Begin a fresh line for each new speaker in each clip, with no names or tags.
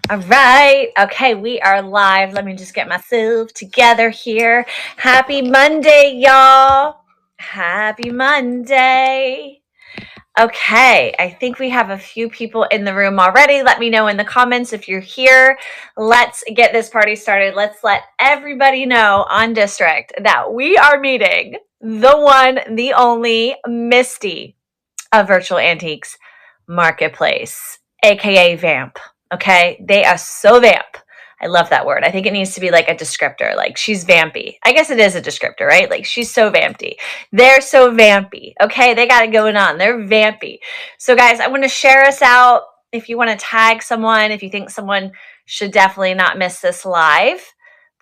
All right. Okay, we are live. Let me just get myself together here. Happy Monday, y'all. Happy Monday. Okay, I think we have a few people in the room already. Let me know in the comments if you're here. Let's get this party started. Let's let everybody know on District that we are meeting the one, the only Misty of Virtual Antiques Marketplace, aka VAMP. Okay, they are so vamp. I love that word. I think it needs to be like a descriptor. Like she's vampy. I guess it is a descriptor, right? Like she's so vampy. They're so vampy. Okay, they got it going on. They're vampy. So guys, I want to share us out. If you want to tag someone, if you think someone should definitely not miss this live,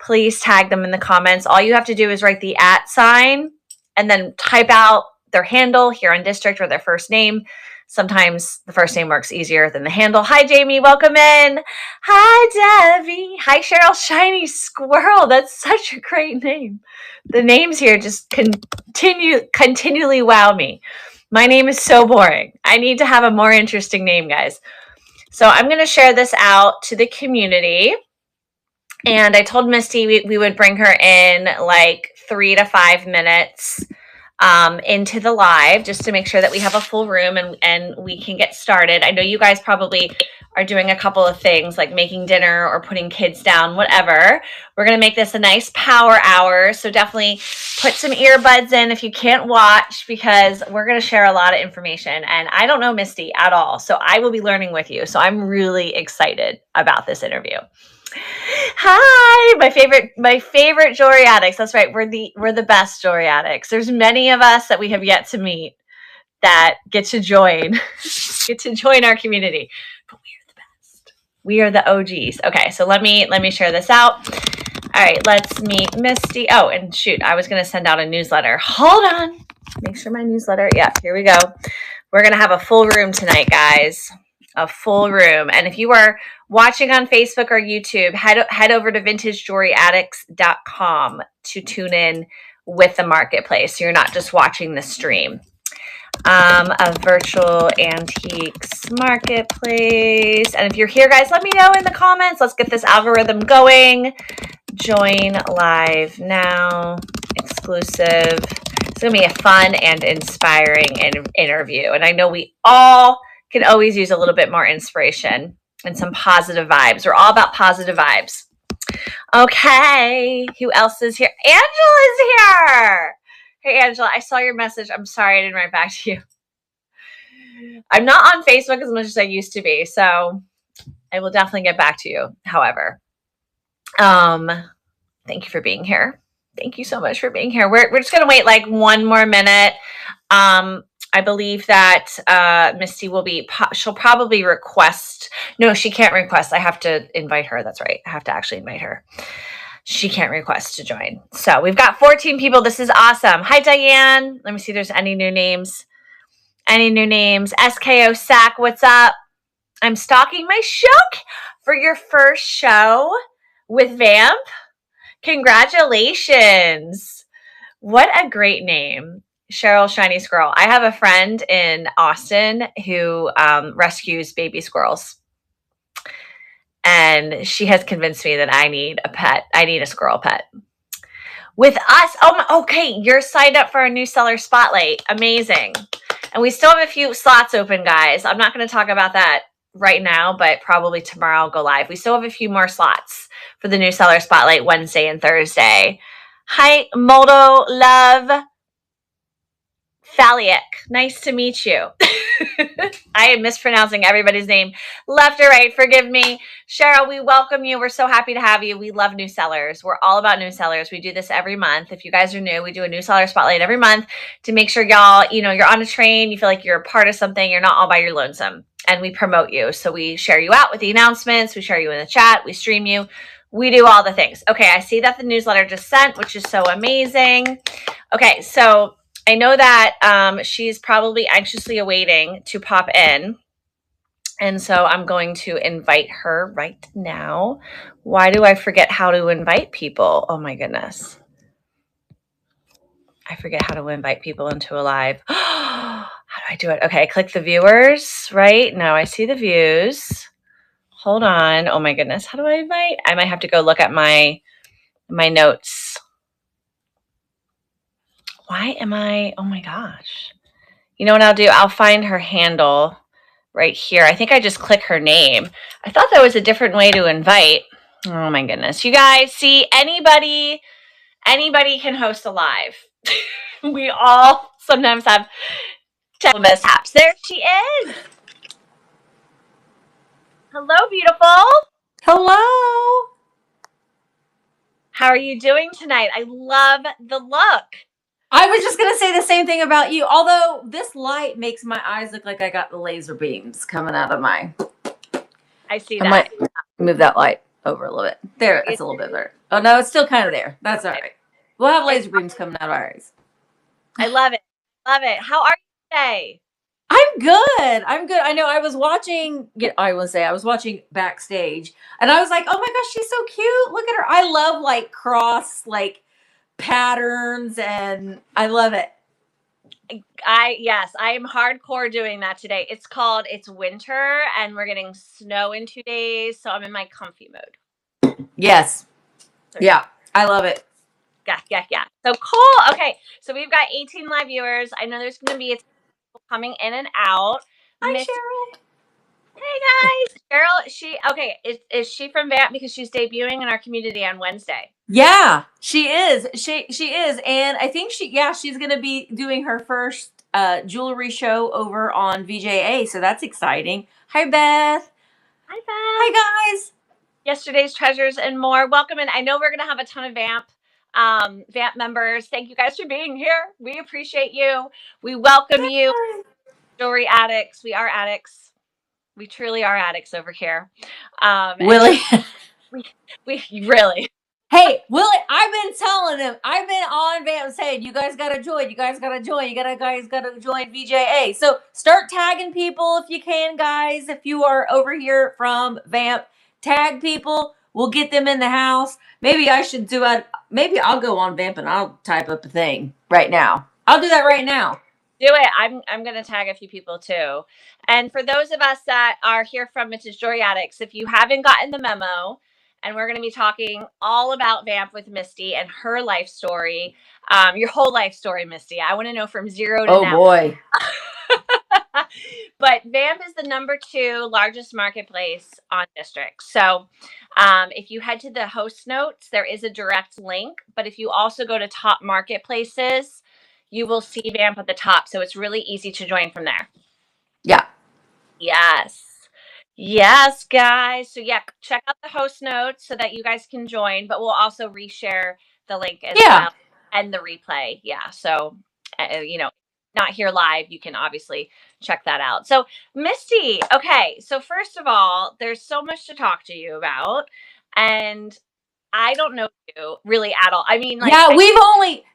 please tag them in the comments. All you have to do is write the @ sign and then type out their handle here on District or their first name. Sometimes the first name works easier than the handle. Hi, Jamie. Welcome in. Hi, Debbie. Hi, Cheryl Shiny Squirrel. That's such a great name. The names here just continually wow me. My name is so boring. I need to have a more interesting name, guys. So I'm going to share this out to the community. And I told Misty we would bring her in like 3 to 5 minutes into the live just to make sure that we have a full room and we can get started. I know you guys probably are doing a couple of things like making dinner or putting kids down, whatever. We're going to make this a nice power hour. So definitely put some earbuds in if you can't watch, because we're going to share a lot of information and I don't know Misty at all. So I will be learning with you. So I'm really excited about this interview. Hi, my favorite jewelry addicts. That's right. We're the best jewelry addicts. There's many of us that we have yet to meet that get to join our community. But we are the best. We are the OGs. Okay, so let me share this out. All right, let's meet Misty. Oh, and shoot, I was going to send out a newsletter. Hold on. Make sure my newsletter. Yeah, here we go. We're going to have a full room tonight, guys. A full room. And if you are watching on Facebook or YouTube, head over to vintagejewelryaddicts.com to tune in with the marketplace. So you're not just watching the stream. A virtual antiques marketplace. And if you're here, guys, let me know in the comments. Let's get this algorithm going. Join live now. Exclusive. It's going to be a fun and inspiring interview. And I know we all can always use a little bit more inspiration and some positive vibes. We're all about positive vibes. Okay, who else is here? Angela's here. Hey, Angela, I saw your message. I'm sorry I didn't write back to you. I'm not on Facebook as much as I used to be, so I will definitely get back to you. However, thank you for being here. Thank you so much for being here. We're just going to wait like one more minute. I believe that Misty will be, she'll probably request. No, she can't request. I have to invite her. That's right. I have to actually invite her. She can't request to join. So we've got 14 people. This is awesome. Hi, Diane. Let me see if there's any new names. Any new names? SKO Sack, what's up? I'm stalking my show for your first show with VAMP. Congratulations. What a great name. Cheryl Shiny Squirrel. I have a friend in Austin who rescues baby squirrels. And she has convinced me that I need a pet. I need a squirrel pet. With us. Oh, okay. You're signed up for a new seller spotlight. Amazing. And we still have a few slots open, guys. I'm not going to talk about that right now, but probably tomorrow I'll go live. We still have a few more slots for the new seller spotlight Wednesday and Thursday. Hi, Moldo Love. Phalic, nice to meet you. I am mispronouncing everybody's name left or right. Forgive me. Cheryl, we welcome you. We're so happy to have you. We love new sellers. We're all about new sellers. We do this every month. If you guys are new, we do a new seller spotlight every month to make sure y'all, you're on a train. You feel like you're a part of something. You're not all by your lonesome. And we promote you. So we share you out with the announcements. We share you in the chat. We stream you. We do all the things. Okay, I see that the newsletter just sent, which is so amazing. Okay, so I know that she's probably anxiously awaiting to pop in. And so I'm going to invite her right now. Why do I forget how to invite people? Oh my goodness. I forget how to invite people into a live. How do I do it? Okay, click the viewers, right? Now I see the views. Hold on. Oh my goodness. How do I invite? I might have to go look at my notes. Why am I? Oh my gosh. You know what I'll do? I'll find her handle right here. I think I just click her name. I thought that was a different way to invite. Oh my goodness. You guys see, anybody can host a live. We all sometimes have technical mishaps. There she is. Hello, beautiful.
Hello.
How are you doing tonight? I love the look.
I was just going to say the same thing about you. Although this light makes my eyes look like I got the laser beams coming out of my...
I see
I
that.
might move that light over a little bit. There, it's a little bit better. Oh, no, it's still kind of there. That's all right. We'll have laser beams coming out of our eyes.
I love it. Love it. How are you today?
I'm good. I'm good. I know I was watching, I was watching backstage and I was like, oh my gosh, she's so cute. Look at her. I love like cross, like patterns and I love it.
Yes, I am hardcore doing that today. It's winter and we're getting snow in 2 days, so I'm in my comfy mode.
Yes. Yeah, I love it.
Yeah. So cool. Okay, so we've got 18 live viewers. I know there's going to be people coming in and out.
Hi, Cheryl.
Hey guys, Cheryl. Is she from VAMP because she's debuting in our community on Wednesday?
Yeah, she is. She is, and I think she's going to be doing her first jewelry show over on VJA, so that's exciting. Hi, Beth.
Hi, Beth.
Hi, guys.
Yesterday's treasures and more. Welcome in. I know we're going to have a ton of VAMP members. Thank you guys for being here. We appreciate you. We welcome you, jewelry addicts. We are addicts. We truly are addicts over here.
Willie.
We really.
Hey, Willie, I've been telling them. I've been on VAMP saying, you guys got to join. You guys got to join. Guys got to join VJA. So start tagging people if you can, guys. If you are over here from VAMP, tag people. We'll get them in the house. Maybe I should maybe I'll go on VAMP and I'll type up a thing right now. I'll do that right now.
Do it. I'm going to tag a few people too. And for those of us that are here from Mrs. Jewelry Addicts, if you haven't gotten the memo, and we're going to be talking all about VAMP with Misty and her life story, your whole life story, Misty. I want to know from zero to now.
Oh boy.
But VAMP is the #2 largest marketplace on District. So if you head to the host notes, there is a direct link. But if you also go to top marketplaces, you will see VAMP at the top. So it's really easy to join from there.
Yeah.
Yes, guys. So yeah, check out the host notes so that you guys can join, but we'll also reshare the link as well and the replay. Yeah. So, not here live, you can obviously check that out. So Misty, okay. So first of all, there's so much to talk to you about, and I don't know you really at all. I mean, like,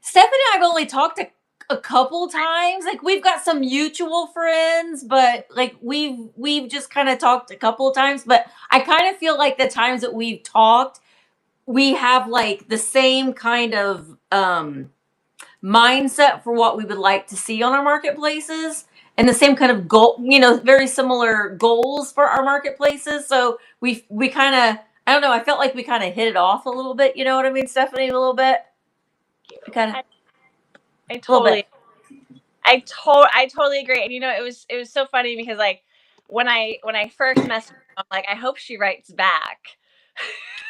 Stephanie and I've only talked a couple times. Like we've got some mutual friends, but like we've just kind of talked a couple of times. But I kind of feel like the times that we've talked, we have like the same kind of mindset for what we would like to see on our marketplaces and the same kind of goal, very similar goals for our marketplaces. So we kind of, I don't know, I felt like we kind of hit it off a little bit. You know what I mean, Stephanie? A little bit.
I totally agree. And it was so funny because like when I first messaged her, I'm like, I hope she writes back.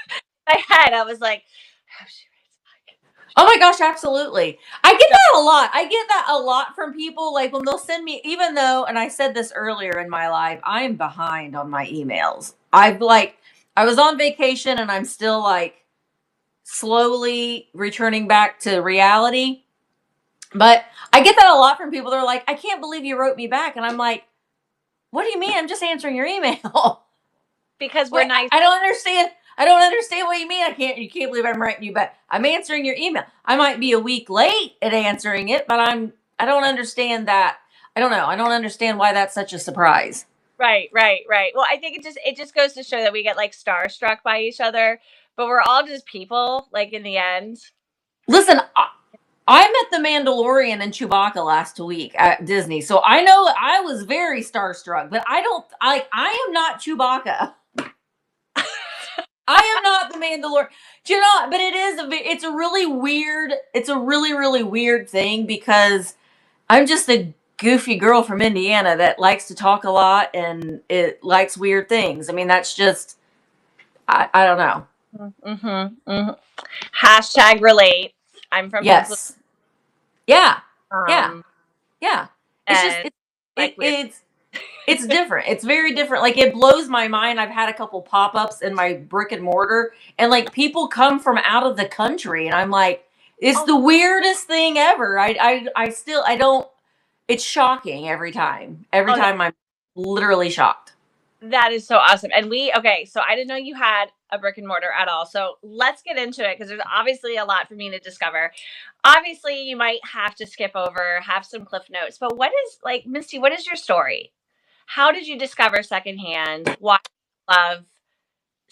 In my head, I was like, I hope she writes back.
Oh my gosh, absolutely. I get that a lot. I get that a lot from people, like when they'll send me, even though, and I said this earlier in my life, I'm behind on my emails. I was on vacation and I'm still like slowly returning back to reality. But I get that a lot from people. They're like, I can't believe you wrote me back. And I'm like, what do you mean? I'm just answering your email.
Because we're nice.
I don't understand what you mean. You can't believe I'm writing you back. I'm answering your email. I might be a week late at answering it, but I don't understand that. I don't know. I don't understand why that's such a surprise.
Right. Well, I think it just goes to show that we get like starstruck by each other, but we're all just people, like in the end.
Listen, I met the Mandalorian and Chewbacca last week at Disney, so I know I was very starstruck, but I am not Chewbacca. I am not the Mandalorian. Do you know? But it's a really weird. It's a really really weird thing because I'm just a goofy girl from Indiana that likes to talk a lot and it likes weird things. I mean, that's just I don't know.
Mm-hmm, mm-hmm. Hashtag relate. I'm from Pennsylvania.
Yes. Yeah. Yeah.
Um,
Yeah. It's just
and
it,
like weird.
it's different. It's very different. Like it blows my mind. I've had a couple pop-ups in my brick and mortar and like people come from out of the country and I'm like, it's
Oh,
the weirdest thing ever. I still I don't it's shocking every time. Every
oh,
time I'm literally shocked.
that is so awesome. And okay, so I didn't know you had a brick and mortar at all. So let's get into it because there's obviously a lot for me to discover. Obviously, you might have to skip over, have some cliff notes, but what is like, Misty, what is your story? How did you discover secondhand? Why do you love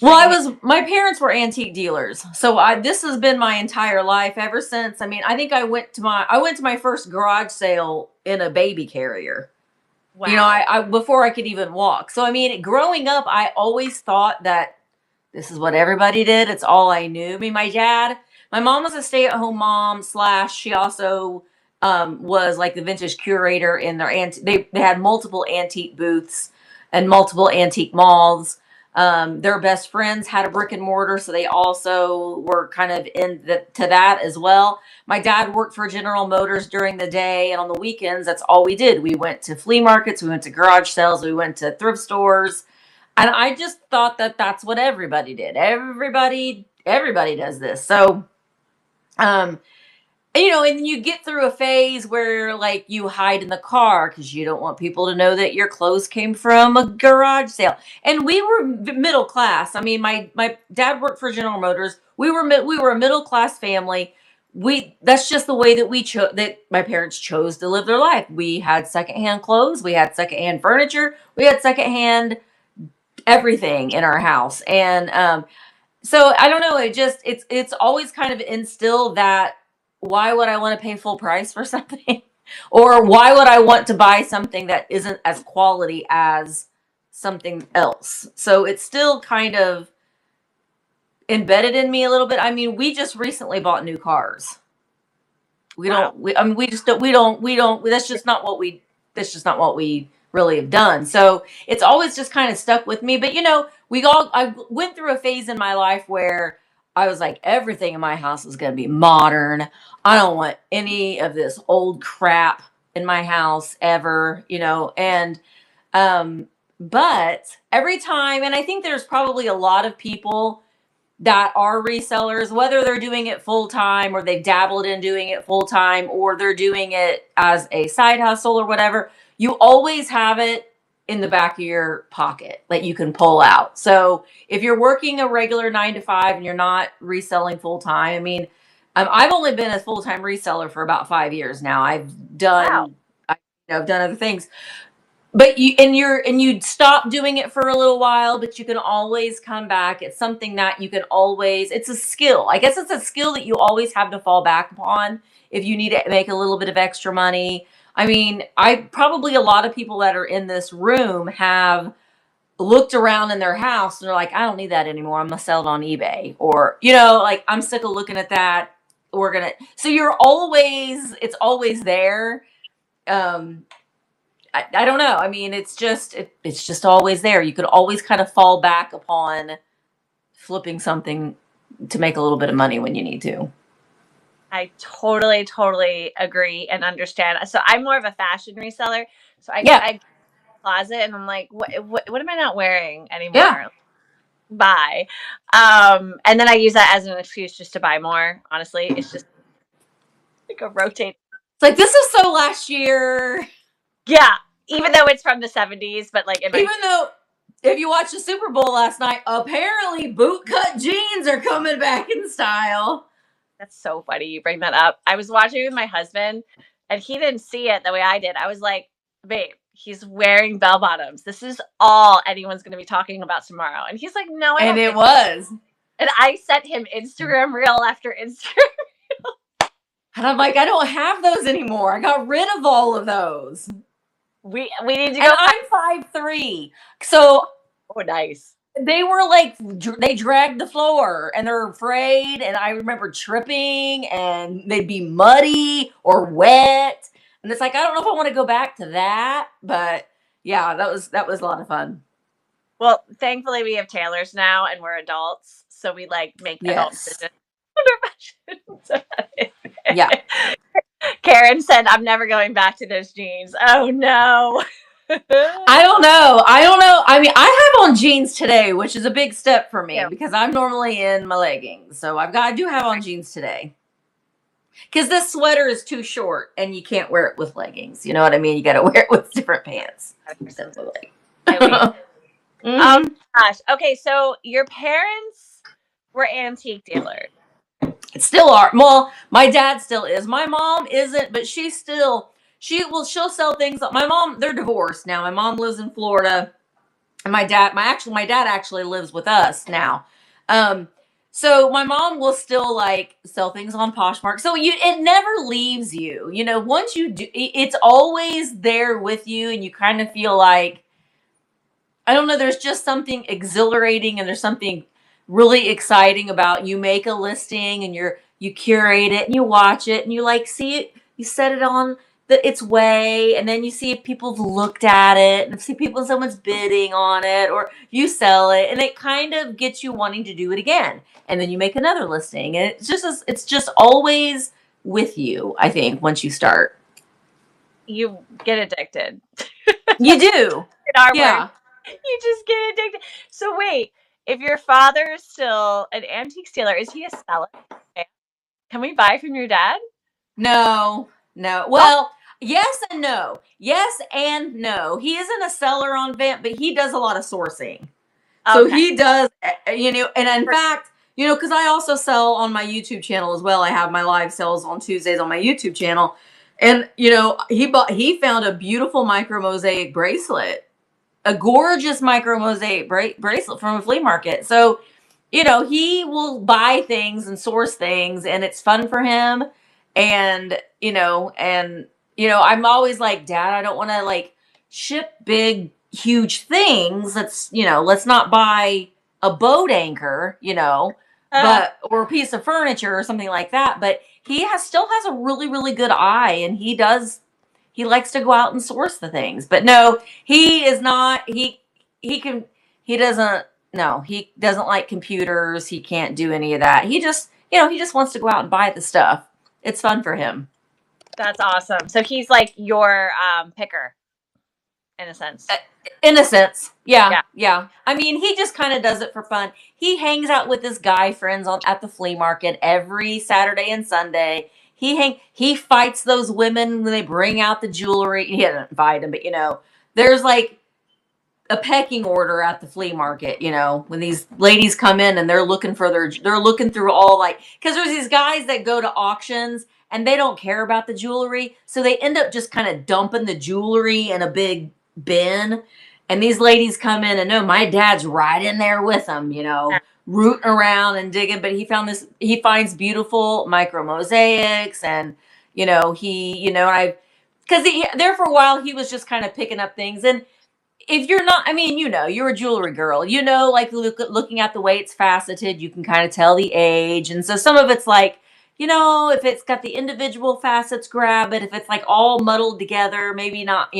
Well,
secondhand?
my parents were antique dealers. So I this has been my entire life ever since. I mean, I think I went to my first garage sale in a baby carrier. You know,
Wow.
I before I could even walk. So I mean, growing up, I always thought that this is what everybody did. It's all I knew. I mean, my mom was a stay-at-home mom slash she also was like the vintage curator in their they had multiple antique booths and multiple antique malls. Their best friends had a brick and mortar, so they also were kind of to that as well. My dad worked for General Motors during the day, and on the weekends, that's all we did. We went to flea markets, we went to garage sales, we went to thrift stores, and I just thought that that's what everybody did. Everybody does this. So, um, you know, and you get through a phase where like you hide in the car because you don't want people to know that your clothes came from a garage sale. And we were middle class. I mean, my dad worked for General Motors. We were a middle class family. We That's just the way that we chose that my parents chose to live their life. We had secondhand clothes, we had secondhand furniture, we had secondhand everything in our house. And so I don't know, it's always kind of instilled that why would I want to pay full price for something? Or why would I want to buy something that isn't as quality as something else? So it's still kind of embedded in me a little bit. I mean, we just recently bought new cars.
Wow.
I mean, we just don't, we don't, that's just not what we really have done. So it's always just kind of stuck with me. But, you know, I went through a phase in my life where I was like, everything in my house is going to be modern. I don't want any of this old crap in my house ever, you know, but every time, and I think there's probably a lot of people that are resellers, whether they're doing it full time or they've dabbled in doing it full time or they're doing it as a side hustle or whatever, you always have it in the back of your pocket that you can pull out. So if you're working a regular 9 to 5 and you're not reselling full time, I mean, I've only been a full time reseller for about 5 years now.
Wow.
I've done other things, but you stop doing it for a little while, but you can always come back. It's something that you can always, it's a skill. I guess it's a skill that you always have to fall back upon if you need to make a little bit of extra money. I mean, I probably a lot of people that are in this room have looked around in their house and they're like, I don't need that anymore. I'm gonna sell it on eBay. Or, you know, like I'm sick of looking at that. So it's always there. Um, I don't know. I mean, it's just always there. You could always kind of fall back upon flipping something to make a little bit of money when you need to.
I totally, totally agree and understand. So I'm more of a fashion reseller. So
Yeah,
I closet and I'm like, what am I not wearing
yeah.
anymore? Buy. And then I use that as an excuse just to buy more. Honestly, it's just like a rotate.
It's like this is so last year.
Yeah, even though it's from the 70s, but like in my
Even though if you watched the Super Bowl last night, apparently bootcut jeans are coming back in style.
that's so funny you bring that up. I was watching with my husband and he didn't see it the way I did. I was like, babe, he's wearing bell bottoms. This is all anyone's going to be talking about tomorrow. And he's like, no, I
And
don't
it
think.
was.
And I sent him Instagram reel after Instagram.
And I'm like, I don't have those anymore. I got rid of all of those.
We need to
And
go.
I'm 5'3". So
Oh, nice.
they were like they dragged the floor and they're afraid, and I remember tripping and they'd be muddy or wet, and it's like I don't know if I want to go back to that, but yeah, that was a lot of fun.
Well, thankfully we have Taylors now and we're adults, so we like make adult
Yes.
decisions. So,
Yeah.
Karen said, "I'm never going back to those jeans." Oh no.
I don't know. I mean, I have on jeans today, which is a big step for me
Yeah.
because I'm normally in my leggings, so I do have on jeans today. Because this sweater is too short and you can't wear it with leggings. You know what I mean? You got to wear it with different pants. Definitely.
Oh
Mhm.
gosh. Okay, so your parents were antique dealers.
Still are. Well, my dad still is. My mom isn't, but she'll sell things. My mom, they're divorced now. My mom lives in Florida, and my dad actually lives with us now. Um, so my mom will still like sell things on Poshmark. So it never leaves you. You know, once you do, it's always there with you, and you kind of feel like I don't know. There's just something exhilarating, and there's something really exciting about you make a listing and you curate it and you watch it and you like see it. You set it on its way, and then you see if people have looked at it and see people someone's bidding on it, or you sell it, and it kind of gets you wanting to do it again. And then you make another listing, and it's just always with you. I think once you start,
You get addicted.
you do.
In our words,
Yeah.
you just get addicted. So wait, if your father is still an antique dealer, is he a seller? Can we buy from your dad?
No, no.
Oh,
Well, yes and no. Yes and no. He isn't a seller on VAMP, but he does a lot of sourcing. So
okay.
he does, and in fact, because I also sell on my YouTube channel as well. I have my live sales on Tuesdays on my YouTube channel. And he found a beautiful micro mosaic bracelet, a gorgeous micro mosaic bracelet from a flea market. So, he will buy things and source things, and it's fun for him. And I'm always like, Dad, I don't want to like ship big, huge things. Let's not buy a boat anchor,
Uh,
but or a piece of furniture or something like that. But still has a really, really good eye, and he likes to go out and source the things. But no, he is not. He can. He doesn't. No, he doesn't like computers. He can't do any of that. He just wants to go out and buy the stuff. It's fun for him.
that's awesome. So he's like your picker in a sense.
In a sense, yeah,
Yeah.
yeah. I mean, he just kind of does it for fun. He hangs out with his guy friends at the flea market every Saturday and Sunday. He fights those women when they bring out the jewelry. He doesn't fight them, but there's like a pecking order at the flea market. When these ladies come in and they're looking through all like because there's these guys that go to auctions and they don't care about the jewelry, so they end up just kind of dumping the jewelry in a big bin. And these ladies come in and no, my dad's right in there with them, rooting around and digging. But he finds beautiful micro mosaics, and I because there for a while he was just kind of picking up things. And if you're not, I mean, you're a jewelry girl, like looking at the way it's faceted, you can kind of tell the age. And so some of it's like, if it's got the individual facets, grab it. If it's like all muddled together, maybe not,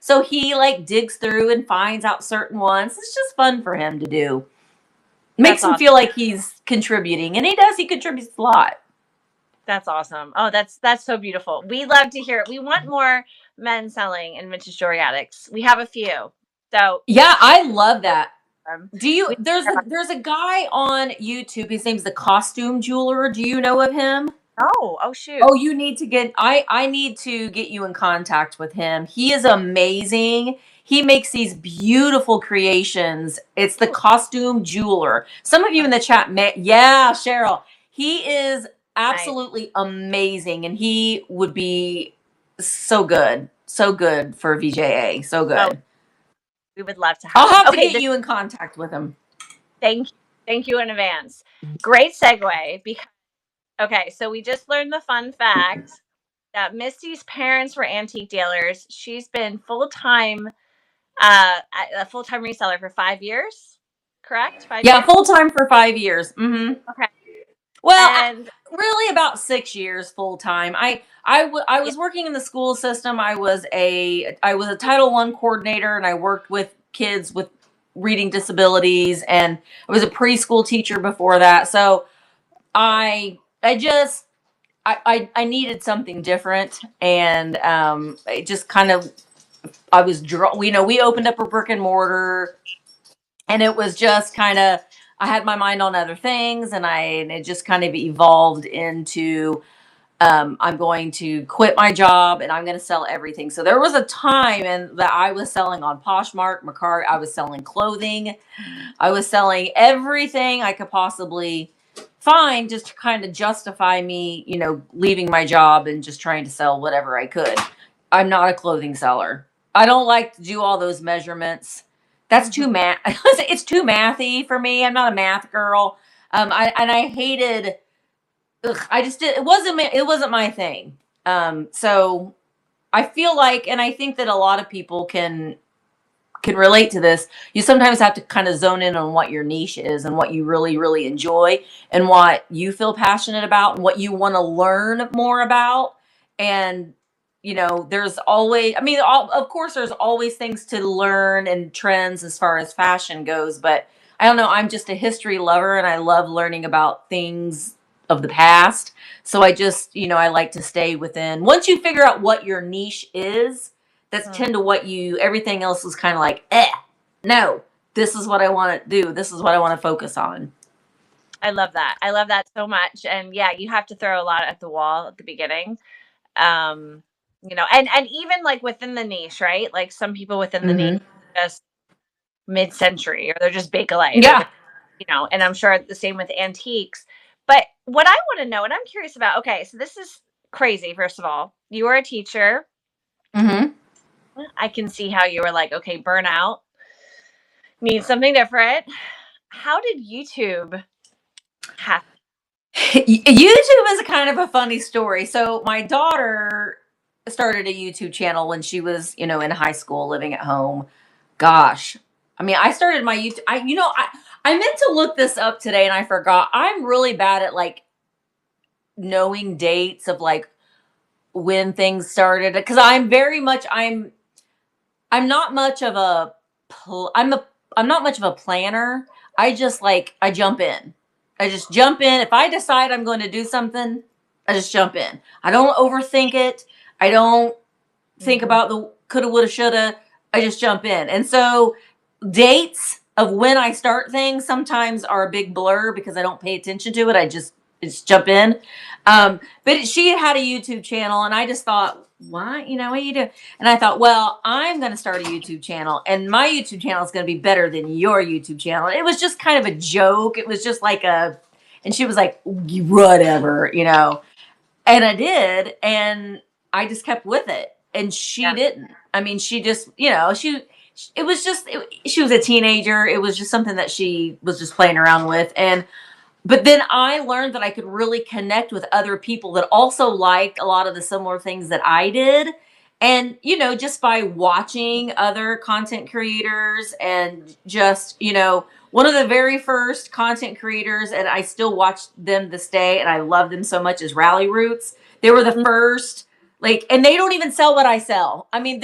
So he like digs through and finds out certain ones. It's just fun for him to do. Makes
That's
him
awesome.
feel like he's contributing, and he contributes a lot.
That's awesome. Oh, that's so beautiful. We love to hear it. We want more men selling in vintage jewelry attics. We have a few. So
Yeah, I love that. Do you,
we,
there's a guy on YouTube. His name's the Costume Jeweler. Do you know of him?
oh shoot.
Oh, you need to I need to get you in contact with him. He is amazing. He makes these beautiful creations. It's the
Ooh,
Costume Jeweler. Some of you in the chat yeah, Cheryl. He is
nice.
absolutely amazing, and he would be so good. So good for VJA. So
Oh,
good.
we would love to
I'll
have him.
have to
Okay,
get you in contact with him.
thank you. Thank you in advance. Great segue because okay, so we just learned the fun fact that Misty's parents were antique dealers. She's been a full-time reseller for 5 years. correct? 5
Yeah,
years?
full time for 5 years.
Okay.
Well,
And
really about 6 years full time. I
yeah,
was working in the school system. I was a Title I coordinator, and I worked with kids with reading disabilities, and I was a preschool teacher before that. So I just I needed something different, and it just kind of I was you know, we opened up a brick and mortar, and it was just kind of I had my mind on other things, and it just kind of evolved into I'm going to quit my job and I'm going to sell everything. So there was a time that I was selling on Poshmark, Macari. I was selling clothing. I was selling everything I could possibly find, just to kind of justify me, you know, leaving my job and just trying to sell whatever I could. I'm not a clothing seller. I don't like to do all those measurements. That's too
mhm.
math. It's too mathy for me. I'm not a math girl. I hated. Ugh, I just did. It wasn't my thing. So I feel like, and I think that a lot of people can relate to this. You sometimes have to kind of zone in on what your niche is and what you really, really enjoy and what you feel passionate about and what you want to learn more about. And, you know, there's always, I mean, of course, there's always things to learn and trends as far as fashion goes. But I don't know. I'm just a history lover, and I love learning about things of the past. So I just, you know, I like to stay within, once you figure out what your niche is, that's
Mm.
tend to what you everything else is kind of like, no, this is what I want to do, this is what I want to focus on.
I love that. I love that so much. And yeah, you have to throw a lot at the wall at the beginning. Um, and even like within the niche, right? Like some people within the niche
Hmm.
just mid-century, or they're just Bakelite, or
Yeah.
they're, and I'm sure the same with antiques. But what I want to know, and I'm curious about, okay, so this is crazy. First of all, you were a teacher.
Hmm.
I can see how you were like, okay, burnout, need something different. How did YouTube happen?
YouTube is a kind of a funny story. So my daughter started a YouTube channel when she was, you know, in high school, living at home. Gosh, I mean, I started my YouTube. I meant to look this up today and I forgot. I'm really bad at like knowing dates of like when things started, because I'm not much of a I'm not much of a planner. I jump in. I just jump in. If I decide I'm going to do something, I just jump in. I don't overthink it. I don't think
Mhm.
about the coulda, woulda, shoulda. I just jump in. And so dates of when I start things sometimes are a big blur because I don't pay attention to it. I just jump in. But she had a YouTube channel, and I just thought, why? You know, what you do? And I thought, well, I'm going to start a YouTube channel, and my YouTube channel is going to be better than your YouTube channel. It was just kind of a joke. It was just like and she was like, whatever, you know. And I did, and I just kept with it. And she
Yeah.
didn't. I mean, she just, you know, it was just, she was a teenager. It was just something that she was just playing around with. But then I learned that I could really connect with other people that also liked a lot of the similar things that I did. And, you know, just by watching other content creators and just, you know, one of the very first content creators, and I still watch them this day and I love them so much, is Rally Roots. They were the
Mhm.
first, like, and they don't even sell what I sell. I mean,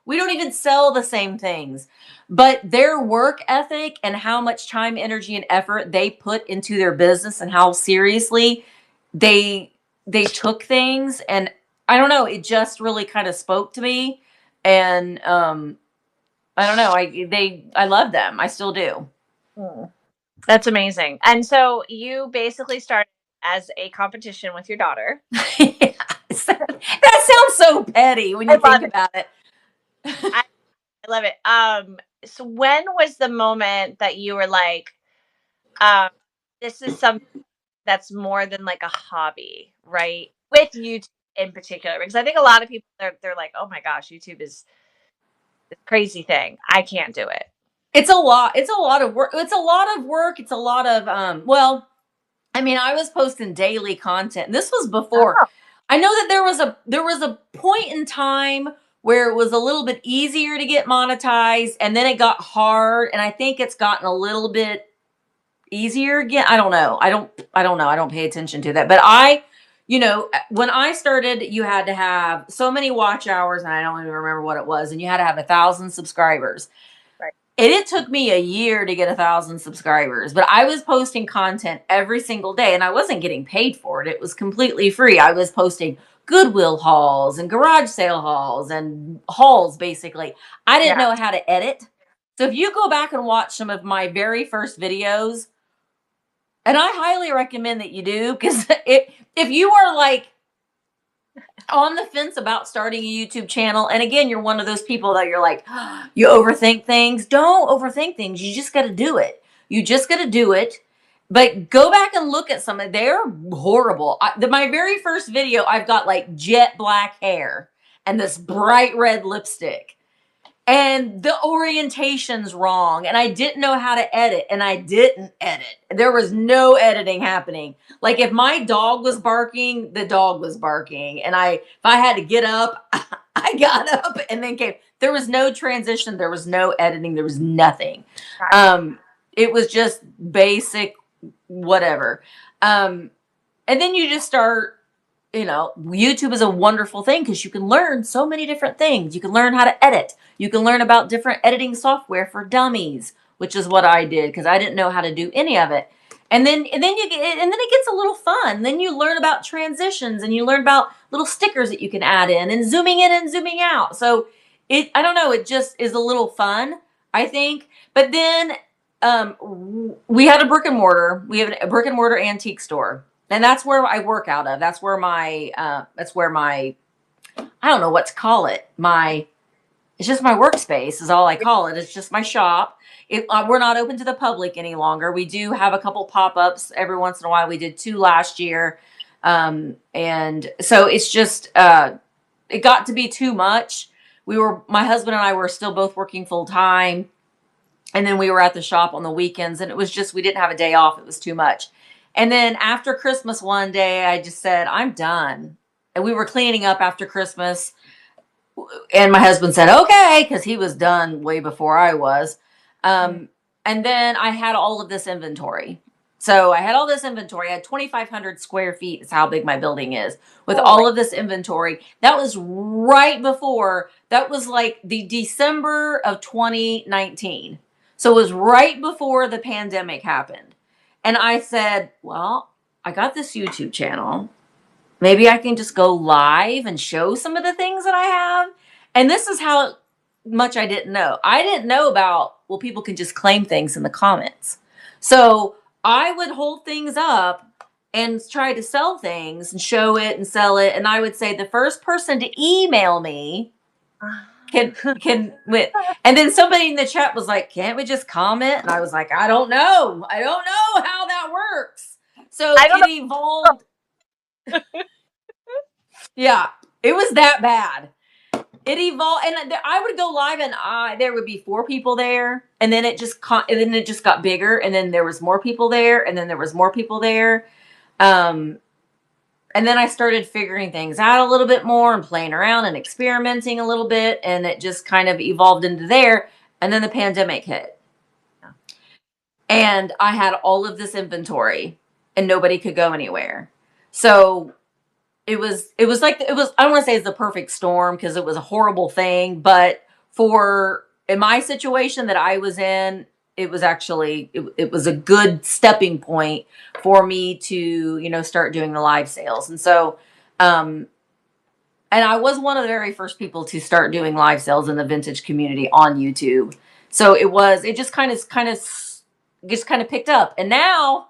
we don't even sell the same things, but their work ethic and how much time, energy, and effort they put into their business and how seriously they they took things, and I don't know, it just really kind of spoke to me. And I don't know, I love them. I still do.
Mm. That's amazing. And so you basically started as a competition with your daughter.
Yes. That sounds so petty when
I
you
love
think
it.
about it.
I, I love it. So when was the moment that you were like, um, this is something that's more than like a hobby, right? With YouTube in particular, because I think a lot of people they're like, oh my gosh, YouTube is this crazy thing. I can't do it.
It's a lot. It's a lot of work. It's a lot of work. It's a lot of well, I mean, I was posting daily content. This was before.
Oh,
I know that there was a point in time where it was a little bit easier to get monetized, and then it got hard, and I think it's gotten a little bit easier again. I don't know. I don't know. I don't pay attention to that. But when I started, you had to have so many watch hours, and I don't even remember what it was, and you had to have 1,000 subscribers.
Right.
And it took me a year to get 1,000 subscribers, but I was posting content every single day, and I wasn't getting paid for it. It was completely free. I was posting Goodwill hauls and garage sale hauls and hauls, basically. I didn't
Yeah.
know how to edit. So if you go back and watch some of my very first videos, and I highly recommend that you do, because if you are like on the fence about starting a YouTube channel, and again, you're one of those people that you're like, you overthink things. Don't overthink things. You just got to do it. You just got to do it. But go back and look at some of they're horrible. My very first video, I've got like jet black hair and this bright red lipstick, and the orientation's wrong, and I didn't know how to edit, and I didn't edit. There was no editing happening. Like if my dog was barking, the dog was barking, and if I had to get up, I got up and then came. There was no transition, there was no editing, there was nothing. It was just basic whatever. And then you just start, YouTube is a wonderful thing because you can learn so many different things. You can learn how to edit. You can learn about different editing software for dummies, which is what I did because I didn't know how to do any of it. And then it gets a little fun. Then you learn about transitions, and you learn about little stickers that you can add in zooming in and zooming out. So I don't know, it just is a little fun, I think. But then we had a brick and mortar. We have a brick and mortar antique store. And that's where I work out of. That's where my I don't know what to call it. It's just my workspace is all I call it. It's just my shop. We're not open to the public any longer. We do have a couple pop-ups every once in a while. We did 2 last year. And so it's just, it got to be too much. My husband and I were still both working full time. And then we were at the shop on the weekends, and it was just, we didn't have a day off. It was too much. And then after Christmas one day, I just said, I'm done. And we were cleaning up after Christmas. And my husband said, okay, because he was done way before I was. And then I had all of this inventory. So I had all this inventory. I had 2,500 square feet is how big my building is, with all of this inventory. That was that was like the December of 2019. So it was right before the pandemic happened. And I said, well, I got this YouTube channel. Maybe I can just go live and show some of the things that I have. And this is how much I didn't know. I didn't know about, well, people can just claim things in the comments. So I would hold things up and try to sell things and show it and sell it. And I would say the first person to email me can and then somebody in the chat was like, can't we just comment? And I was like, I don't know how that works. So it evolved. Yeah, it was that bad. It evolved, and I would go live, and there would be 4 people there, and then it just got bigger, and then there was more people there, and then there was more people there. And then I started figuring things out a little bit more and playing around and experimenting a little bit. And it just kind of evolved into there. And then the pandemic hit. And I had all of this inventory and nobody could go anywhere. So I don't want to say it's the perfect storm because it was a horrible thing. But in my situation that I was in, it was actually, it was a good stepping point for me to, start doing the live sales. And so, and I was one of the very first people to start doing live sales in the vintage community on YouTube. So it just kind of picked up, and now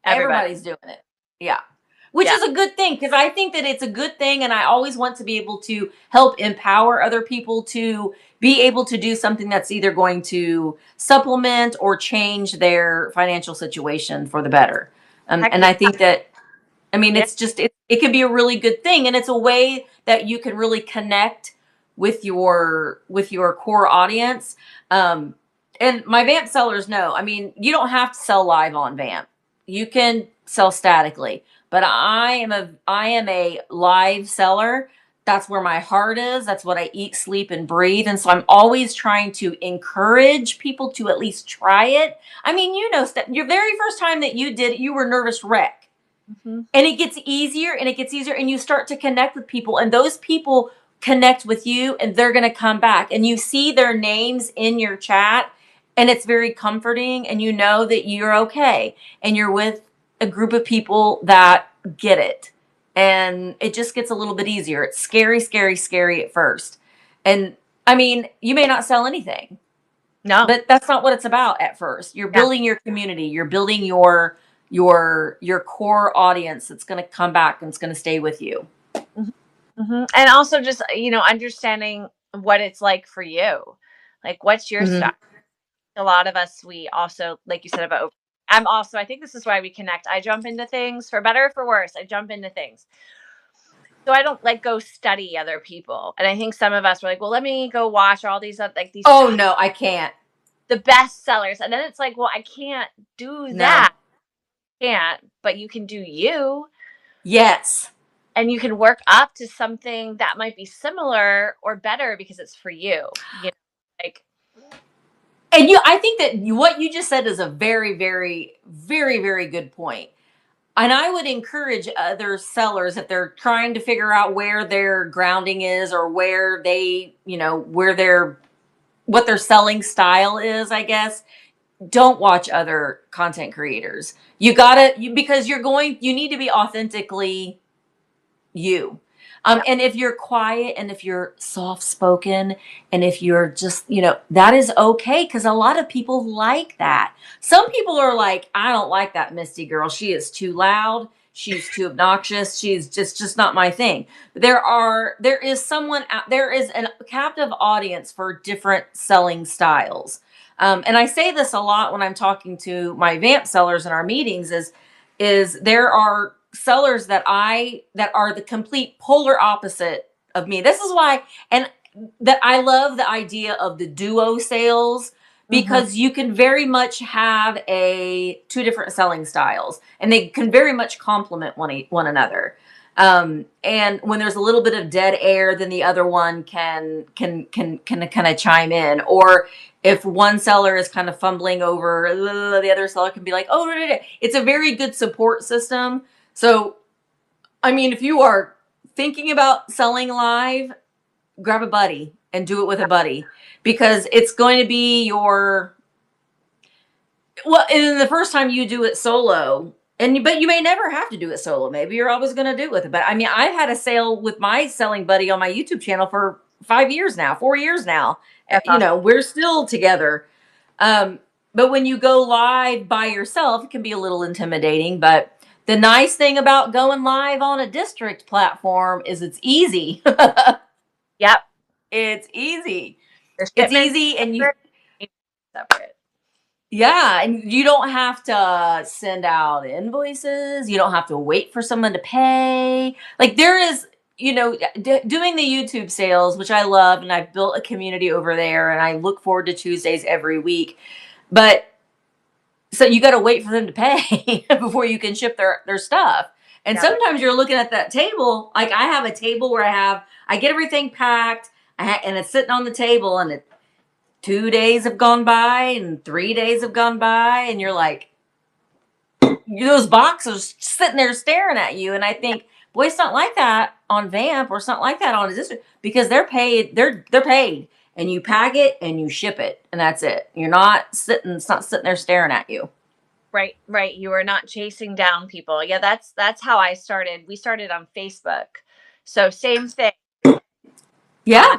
everybody's doing it. Yeah. Which is a good thing, because I think that it's a good thing, and I always want to be able to help empower other people to be able to do something that's either going to supplement or change their financial situation for the better. And I think that, it's just, it can be a really good thing, and it's a way that you can really connect with your core audience. And my VAMP sellers know, you don't have to sell live on VAMP. You can sell statically. But I am a live seller That's where my heart is. That's what I eat, sleep, and breathe. And so I'm always trying to encourage people to at least try it. I mean, Steph, your very first time that you did it, you were nervous wreck.
Mm-hmm.
And it gets easier and it gets easier, and you start to connect with people, and those people connect with you, and they're going to come back. And you see their names in your chat, and it's very comforting. And you know that you're okay. And you're with a group of people that get it, and it just gets a little bit easier. It's scary, scary, scary at first. And I mean, you may not sell anything,
No.
but that's not what it's about at first. You're
Yeah.
building your community. You're building your core audience that's going to come back and it's going to stay with you.
Mm-hmm. And also just, understanding what it's like for you. Like, what's your
Mm-hmm.
style? A lot of us, we also, like you said about, I think this is why we connect. I jump into things for better or for worse. I jump into things. So I don't like go study other people. And I think some of us were like, well, let me go watch all these, like these,
Oh no, I can't.
the best sellers. And then it's like, well, I can't do
No.
that. Can't, but you can do you.
Yes.
And you can work up to something that might be similar or better because it's for you. Like,
And I think that what you just said is a very, very, very, very good point. And I would encourage other sellers, if they're trying to figure out where their grounding is, or where they, what their selling style is, I guess, don't watch other content creators. Because you need to be authentically you.
yeah,
And if you're quiet, and if you're soft spoken, and if you're just, that is okay, because a lot of people like that. Some people are like, I don't like that Misty girl. She is too loud. She's too obnoxious. She's just not my thing. There is someone out there, is a captive audience for different selling styles. And I say this a lot when I'm talking to my VAMP sellers in our meetings, is there are sellers that are the complete polar opposite of me. This is why, and that I love the idea of the duo sales, because you can very much have two different selling styles, and they can very much complement one another. And when there's a little bit of dead air, then the other one can kind of chime in. Or if one seller is kind of fumbling over, the other seller can be like, oh, it's a very good support system. So, I mean, if you are thinking about selling live, grab a buddy and do it with a buddy, because it's going to be and the first time you do it solo, but you may never have to do it solo. Maybe you're always going to do it with it. But I mean, I've had a sale with my selling buddy on my YouTube channel for 5 years now, 4 years now.
that's awesome.
We're still together. But when you go live by yourself, it can be a little intimidating. But the nice thing about going live on a district platform is it's easy.
Yep.
It's easy.
The
It's
shipment's
easy, and
separate.
and you don't have to send out invoices. You don't have to wait for someone to pay. Like, there is, doing the YouTube sales, which I love, and I've built a community over there, and I look forward to Tuesdays every week. But so you got to wait for them to pay before you can ship their stuff. And
Yep.
sometimes you're looking at that table. Like, I have a table where I get everything packed, and it's sitting on the table, and 2 days have gone by, and 3 days have gone by, and you're like, those boxes sitting there staring at you. And I think, boy, it's not like that on VAMP, or it's not like that on a district, because they're paid. They're paid, and you pack it and you ship it, and that's it. It's not sitting there staring at you.
Right. You are not chasing down people. Yeah, that's how I started. We started on Facebook. So same thing.
Yeah.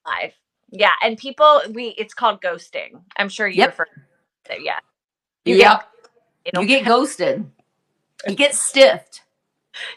Live. Yeah, and it's called ghosting. I'm sure you
Yep.
refer to it. Yeah.
Yep.
You
You get ghosted. You get stiffed.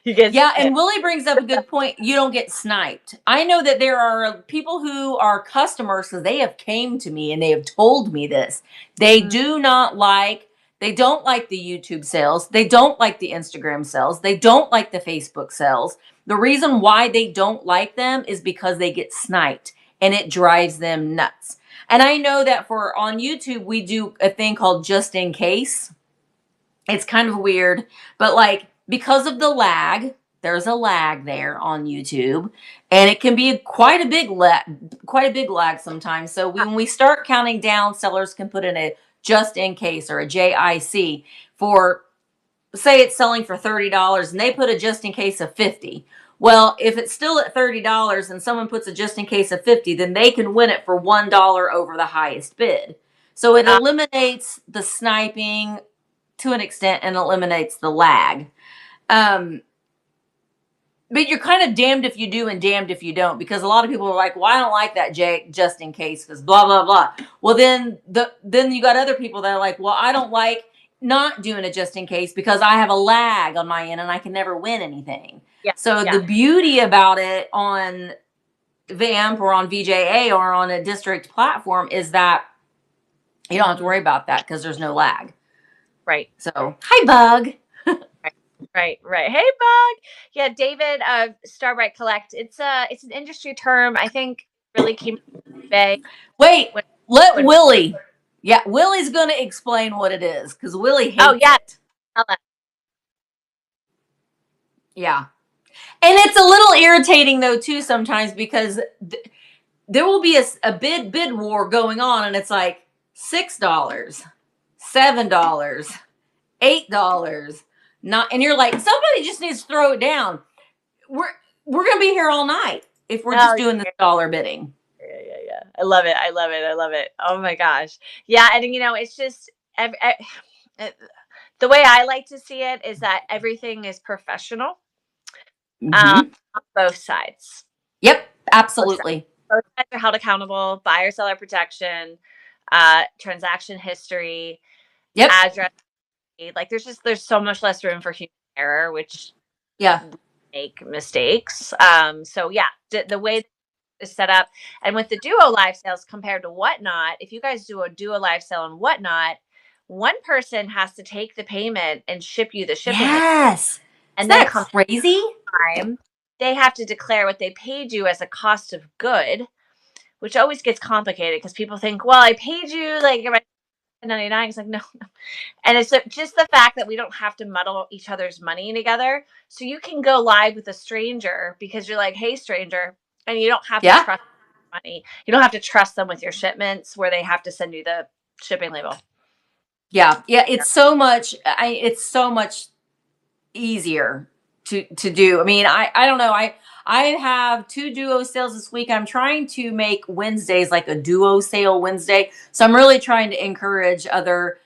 Yeah, and Willie brings up a good point. You don't get sniped. I know that there are people who are customers, because they have came to me and they have told me this. They don't like the YouTube sales. They don't like the Instagram sales. They don't like the Facebook sales. The reason why they don't like them is because they get sniped, and it drives them nuts. And I know that on YouTube, we do a thing called just in case. It's kind of weird, but like, because of the lag there's a lag there on YouTube, and it can be quite a big lag sometimes. So when we start counting down, sellers can put in a just in case or a JIC for, say it's selling for $30 and they put a just in case of 50. Well, if it's still at $30 and someone puts a just in case of 50, then they can win it for $1 over the highest bid. So it eliminates the sniping to an extent and eliminates the lag. But you're kind of damned if you do and damned if you don't, because a lot of people are like, well, I don't like that just in case because blah blah blah. Well, then you got other people that are like, well, I don't like not doing a just in case because I have a lag on my end and I can never win anything.
Yeah.
So the beauty about it on VAMP or on VJA or on a district platform is that you don't have to worry about that because there's no lag.
Right.
So hi, Bug.
Right. Hey, Bug. Yeah, David, Starbright Collect. It's an industry term. I think really came big.
Wait, let Willie. Yeah, Willie's going to explain what it is because Willie hates it.
Hello.
Yeah. And it's a little irritating though too sometimes because there will be a bid war going on and it's like $6, $7, $8, not, and you're like, somebody just needs to throw it down. We're gonna be here all night if we're just doing this dollar bidding.
Yeah. I love it. Oh my gosh. Yeah, and it's just the way I like to see it is that everything is professional on both sides.
Yep, absolutely.
Both sides are held accountable. Buyer seller protection, transaction history, address. Like there's so much less room for human error, which make mistakes. So yeah, the way is set up, and with the duo live sales compared to Whatnot, if you guys do a duo live sale on Whatnot, one person has to take the payment and ship you the shipping.
Yes,
and
isn't that crazy?
Time they have to declare what they paid you as a cost of good, which always gets complicated because people think, well, I paid you like $99. It's like no. And it's just the fact that we don't have to muddle each other's money together. So you can go live with a stranger because you're like, hey, stranger, and you don't have to trust money. You don't have to trust them with your shipments where they have to send you the shipping label.
Yeah. It's so much. It's so much easier to do. I mean, I don't know. I have 2 duo sales this week. I'm trying to make Wednesdays like a duo sale Wednesday. So I'm really trying to encourage other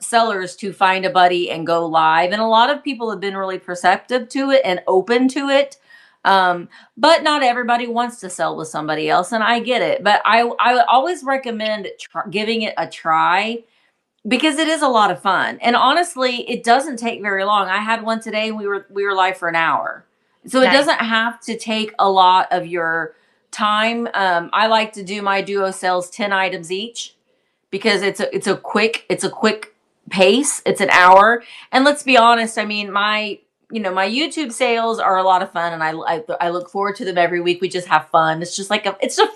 sellers to find a buddy and go live. And a lot of people have been really perceptive to it and open to it. But not everybody wants to sell with somebody else. And I get it. But I always recommend giving it a try because it is a lot of fun. And honestly, it doesn't take very long. I had one today and we were live for an hour. So it doesn't have to take a lot of your time. I like to do my duo sales 10 items each because it's a quick pace. It's an hour. And let's be honest, I mean, my YouTube sales are a lot of fun and I look forward to them every week. We just have fun. It's just like it's a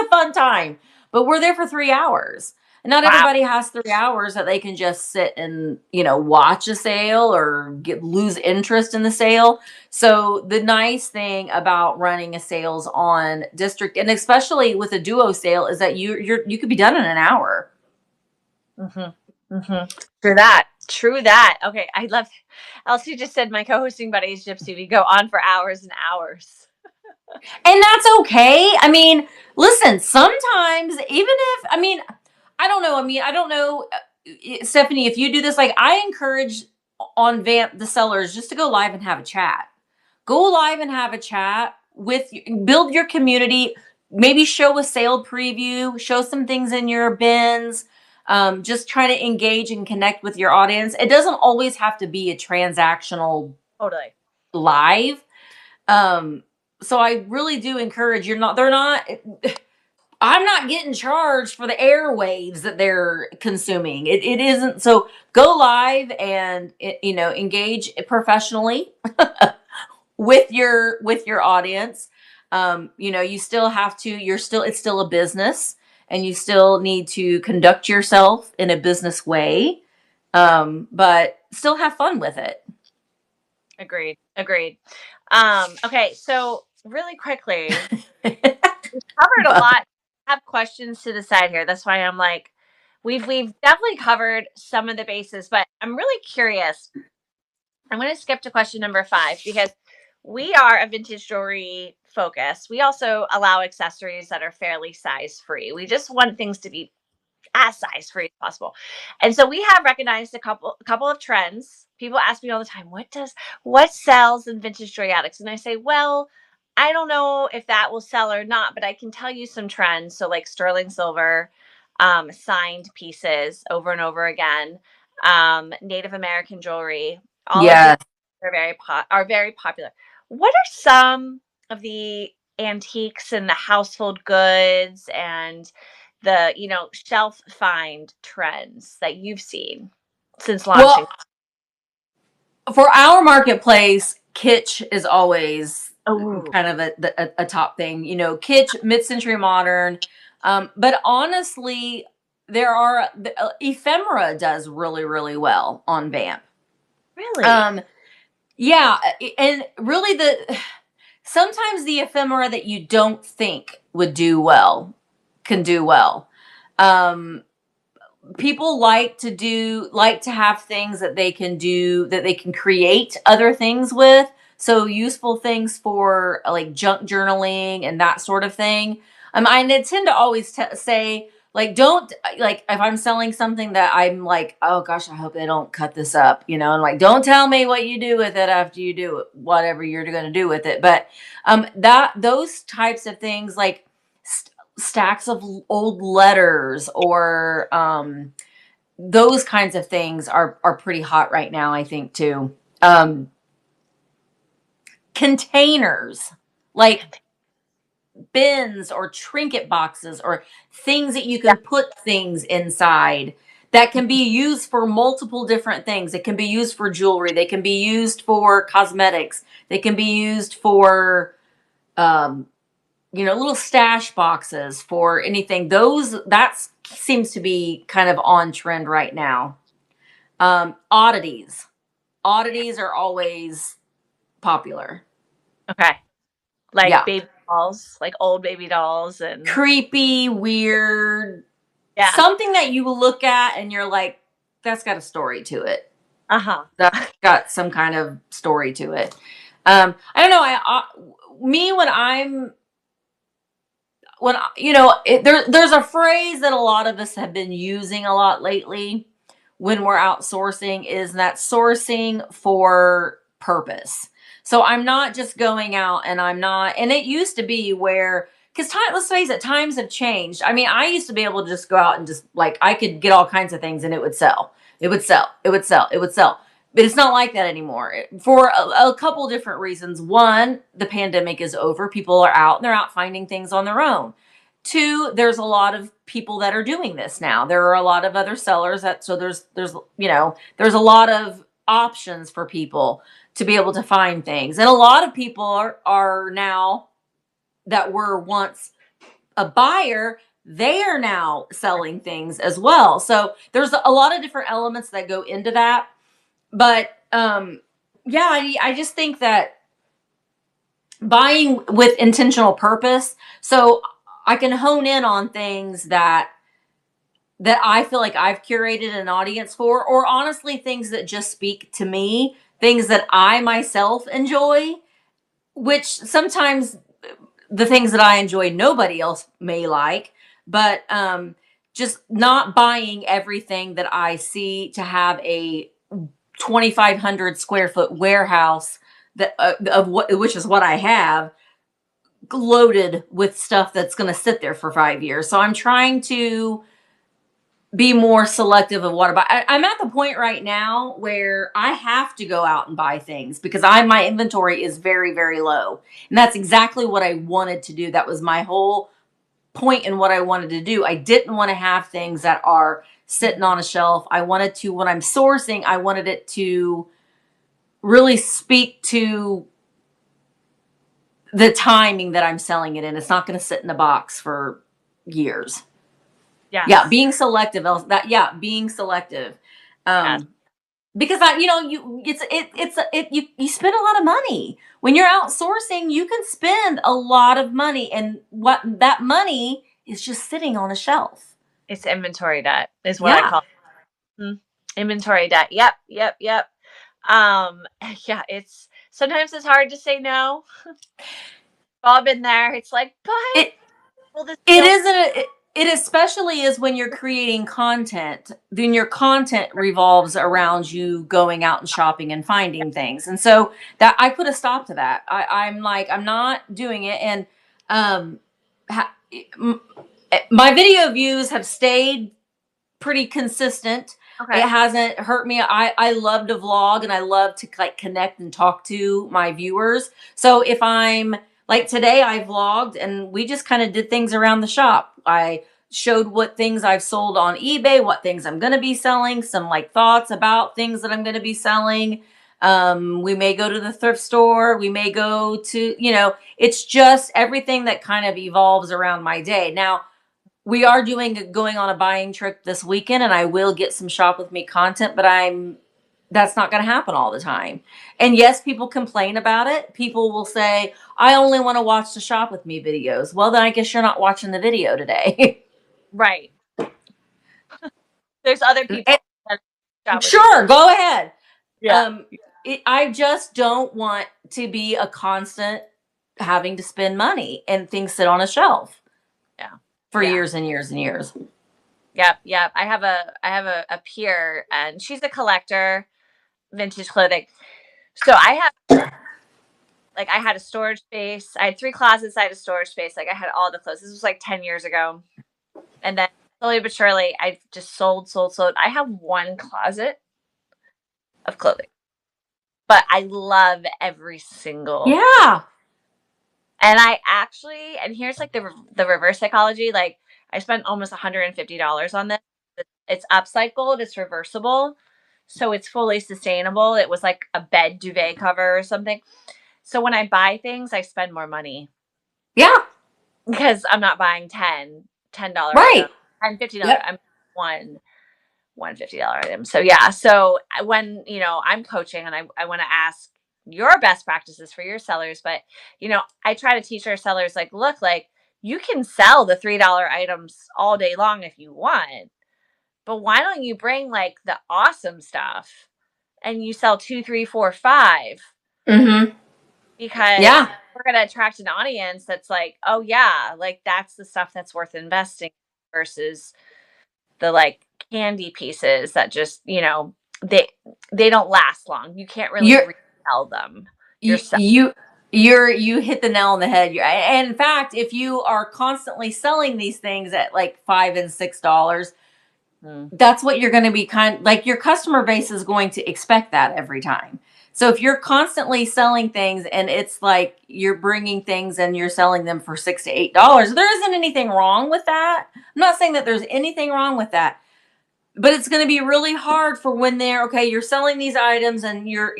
fun time. But we're there for 3 hours. And not everybody has 3 hours that they can just sit and, watch a sale or lose interest in the sale. So the nice thing about running a sales on district, and especially with a duo sale, is that you could be done in an hour.
True that. Okay. I love Elsie just said my co-hosting buddy is Gypsy. We go on for hours and hours.
And that's okay. I mean, listen, sometimes I don't know, Stephanie, if you do this, like I encourage on VAMP the sellers just to go live and have a chat. Go live and have a chat build your community, maybe show a sale preview, show some things in your bins, just try to engage and connect with your audience. It doesn't always have to be a transactional live. So I really do encourage I'm not getting charged for the airwaves that they're consuming. It isn't. So go live and, engage professionally with your audience. You still have to, it's still a business and you still need to conduct yourself in a business way. But still have fun with it.
Agreed. Agreed. Okay, so really quickly, we've covered a
But
lot. I have questions to the side here. That's why I'm like, we've definitely covered some of the bases, but I'm really curious. I'm going to skip to question number 5 because we are a vintage jewelry focus. We also allow accessories that are fairly size free. We just want things to be as size free as possible. And so we have recognized a couple of trends. People ask me all the time, what sells in vintage jewelry addicts? And I say, well, I don't know if that will sell or not, but I can tell you some trends. So like sterling silver, signed pieces over and over again, Native American jewelry, all of these
yeah.
are very popular. What are some of the antiques and the household goods and the shelf find trends that you've seen since launching?
Well, for our marketplace, kitsch is always
Oh,
kind of a top thing. Kitsch, mid-century modern. But honestly, ephemera does really, really well on VAMP.
really?
Um, yeah, and really sometimes the ephemera that you don't think would do well can do well. Um, People like to have things that they can do, that they can create other things with, so useful things for like junk journaling and that sort of thing. I tend to always say, like, don't, like, if I'm selling something that I'm like, oh gosh, I hope they don't cut this up, and like, don't tell me what you do with it after you do it, whatever you're going to do with it. But that those types of things, like stacks of old letters, or those kinds of things are pretty hot right now, I think, too. um Containers, like bins or trinket boxes, or things that you
Yeah.
can put things inside that can be used for multiple different things. It can be used for jewelry, they can be used for cosmetics, they can be used for um little stash boxes for anything. That seems to be kind of on trend right now. Oddities are always popular.
Okay. Like
Yeah.
baby dolls, like old baby dolls, and
Creepy, weird,
yeah.
something that you look at and you're like, that's got a story to it.
Uh-huh.
That's got some kind of story to it. I don't know. Me, there's a phrase that a lot of us have been using a lot lately when we're outsourcing, is that sourcing for purpose. So I'm not just going out, and it used to be where, because let's face it, times have changed. I used to be able to just go out and just, like, I could get all kinds of things and it would sell. It would sell. It would sell. It would sell. But it's not like that anymore, for a couple different reasons. One, the pandemic is over. People are out, and they're out finding things on their own. Two, there's a lot of people that are doing this now. There are a lot of other sellers so there's a lot of options for people to be able to find things. And a lot of people are now, that were once a buyer, they are now selling things as well. So there's a lot of different elements that go into that. But yeah, I just think that buying with intentional purpose, so I can hone in on things that I feel like I've curated an audience for, or honestly things that just speak to me, things that I myself enjoy, which sometimes the things that I enjoy nobody else may like. But just not buying everything that I see to have a 2,500 square foot warehouse, that which is what I have, loaded with stuff that's going to sit there for 5 years. So I'm trying to be more selective of what I buy. I'm at the point right now where I have to go out and buy things because my inventory is very, very low. And that's exactly what I wanted to do. That was my whole point in what I wanted to do. I didn't want to have things that are sitting on a shelf. I wanted to, when I'm sourcing, I wanted it to really speak to the timing that I'm selling it in. It's not going to sit in a box for years. Yeah,
Yes.
being selective. Being selective.
Yes.
Um, because you spend a lot of money when you're outsourcing. You can spend a lot of money, and what that money is just sitting on a shelf.
It's inventory debt is what I
Yeah.
call it. Inventory debt. Yep, yep, yep. Um, yeah, it's sometimes it's hard to say no. I've been there. It's like, but
It
will this
it
kill?
isn't it especially is when you're creating content, then your content revolves around you going out and shopping and finding things. And so that I put a stop to that. I'm like, I'm not doing it. And um ha, my video views have stayed pretty consistent. It
Okay.
hasn't hurt me. I love to vlog, and I love to like connect and talk to my viewers. So if I'm like today, I vlogged and we just kind of did things around the shop. I showed what things I've sold on eBay, what things I'm going to be selling, some like thoughts about things that I'm going to be selling. We may go to the thrift store. We may go to, it's just everything that kind of evolves around my day. Now, we are going on a buying trip this weekend, and I will get some shop with me content, but that's not going to happen all the time. And yes, people complain about it. People will say, I only want to watch the shop with me videos. Well, then I guess you're not watching the video today.
Right. There's other people that shop with you.
Sure, go ahead.
Yeah.
Um, I just don't want to be a constant having to spend money and things sit on a shelf
Yeah.
for
Yeah.
years and years and years.
Yep. Yep. I have a peer, and she's a collector, vintage clothing. So I had a storage space. I had 3 closets. I had a storage space. Like I had all the clothes. This was like 10 years ago. And then slowly but surely, I just sold, sold, sold. I have one closet of clothing, but I love every single.
Yeah.
And and here's like the reverse psychology. Like I spent almost $150 on this. It's upcycled. It's reversible, so it's fully sustainable. It was like a bed duvet cover or something. So when I buy things, I spend more money
Yeah.
because I'm not buying $10
Right.
items, $50.
Yep.
I'm one $50 item. So yeah. So when I'm coaching and I want to ask your best practices for your sellers, but I try to teach our sellers like, look, like you can sell the $3 items all day long if you want, but why don't you bring like the awesome stuff and you sell two, three, four, five,
Mm-hmm.
because
Yeah.
we're gonna attract an audience that's like, oh yeah, like that's the stuff that's worth investing in versus the like candy pieces that just they don't last long. You can't really
You're
resell them
you
yourself.
you you hit the nail on the head. And in fact, if you are constantly selling these things at like $5 and $6,
Mm.
that's what you're going to be like your customer base is going to expect that every time. So if you're constantly selling things and it's like you're bringing things and you're selling them for $6 to $8, there isn't anything wrong with that. I'm not saying that there's anything wrong with that. But it's going to be really hard for when they're okay, you're selling these items and your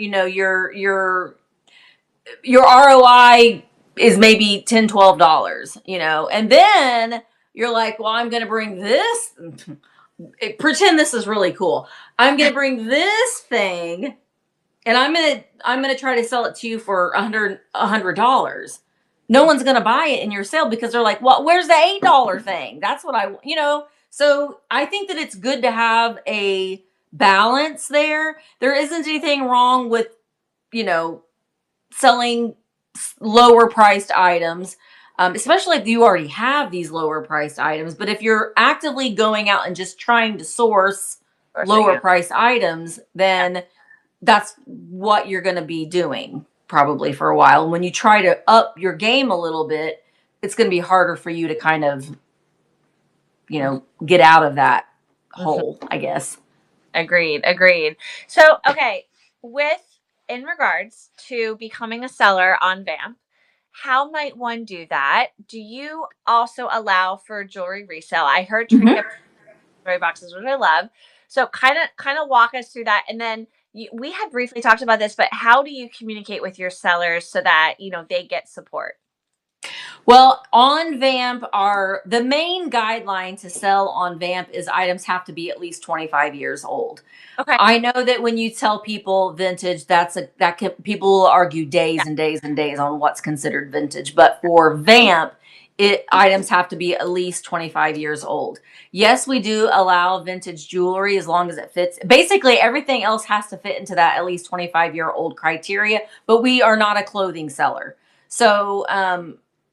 ROI is maybe $10, $12, and then you're like, well, I'm going to bring this, pretend this is really cool. I'm going to bring this thing and I'm going to try to sell it to you for $100. No one's going to buy it in your sale because they're like, well, where's the $8 thing? That's what so I think that it's good to have a balance there. There isn't anything wrong with, you know, selling lower priced items, especially if you already have these lower priced items. But if you're actively going out and just trying to source
Sourcing,
lower
yeah.
priced items,
Yeah.
then that's what you're going to be doing probably for a while. And when you try to up your game a little bit, it's going to be harder for you to kind of, get out of that
Mhm.
hole, I guess.
Agreed. Agreed. So, okay, with in regards to becoming a seller on VAMP, how might one do that? Do you also allow for jewelry resale? I heard
Mhm.
trinket jewelry boxes, which I love. So, kind of walk us through that, and then we had briefly talked about this, but how do you communicate with your sellers so that they get support?
Well, on VAMP, the main guideline to sell on VAMP is items have to be at least 25 years old.
Okay.
I know that when you tell people vintage, people will argue
Yeah.
days and days and days on what's considered vintage. But for VAMP, items have to be at least 25 years old. Yes, we do allow vintage jewelry as long as it fits. Basically, everything else has to fit into that at least 25-year-old criteria, but we are not a clothing seller. So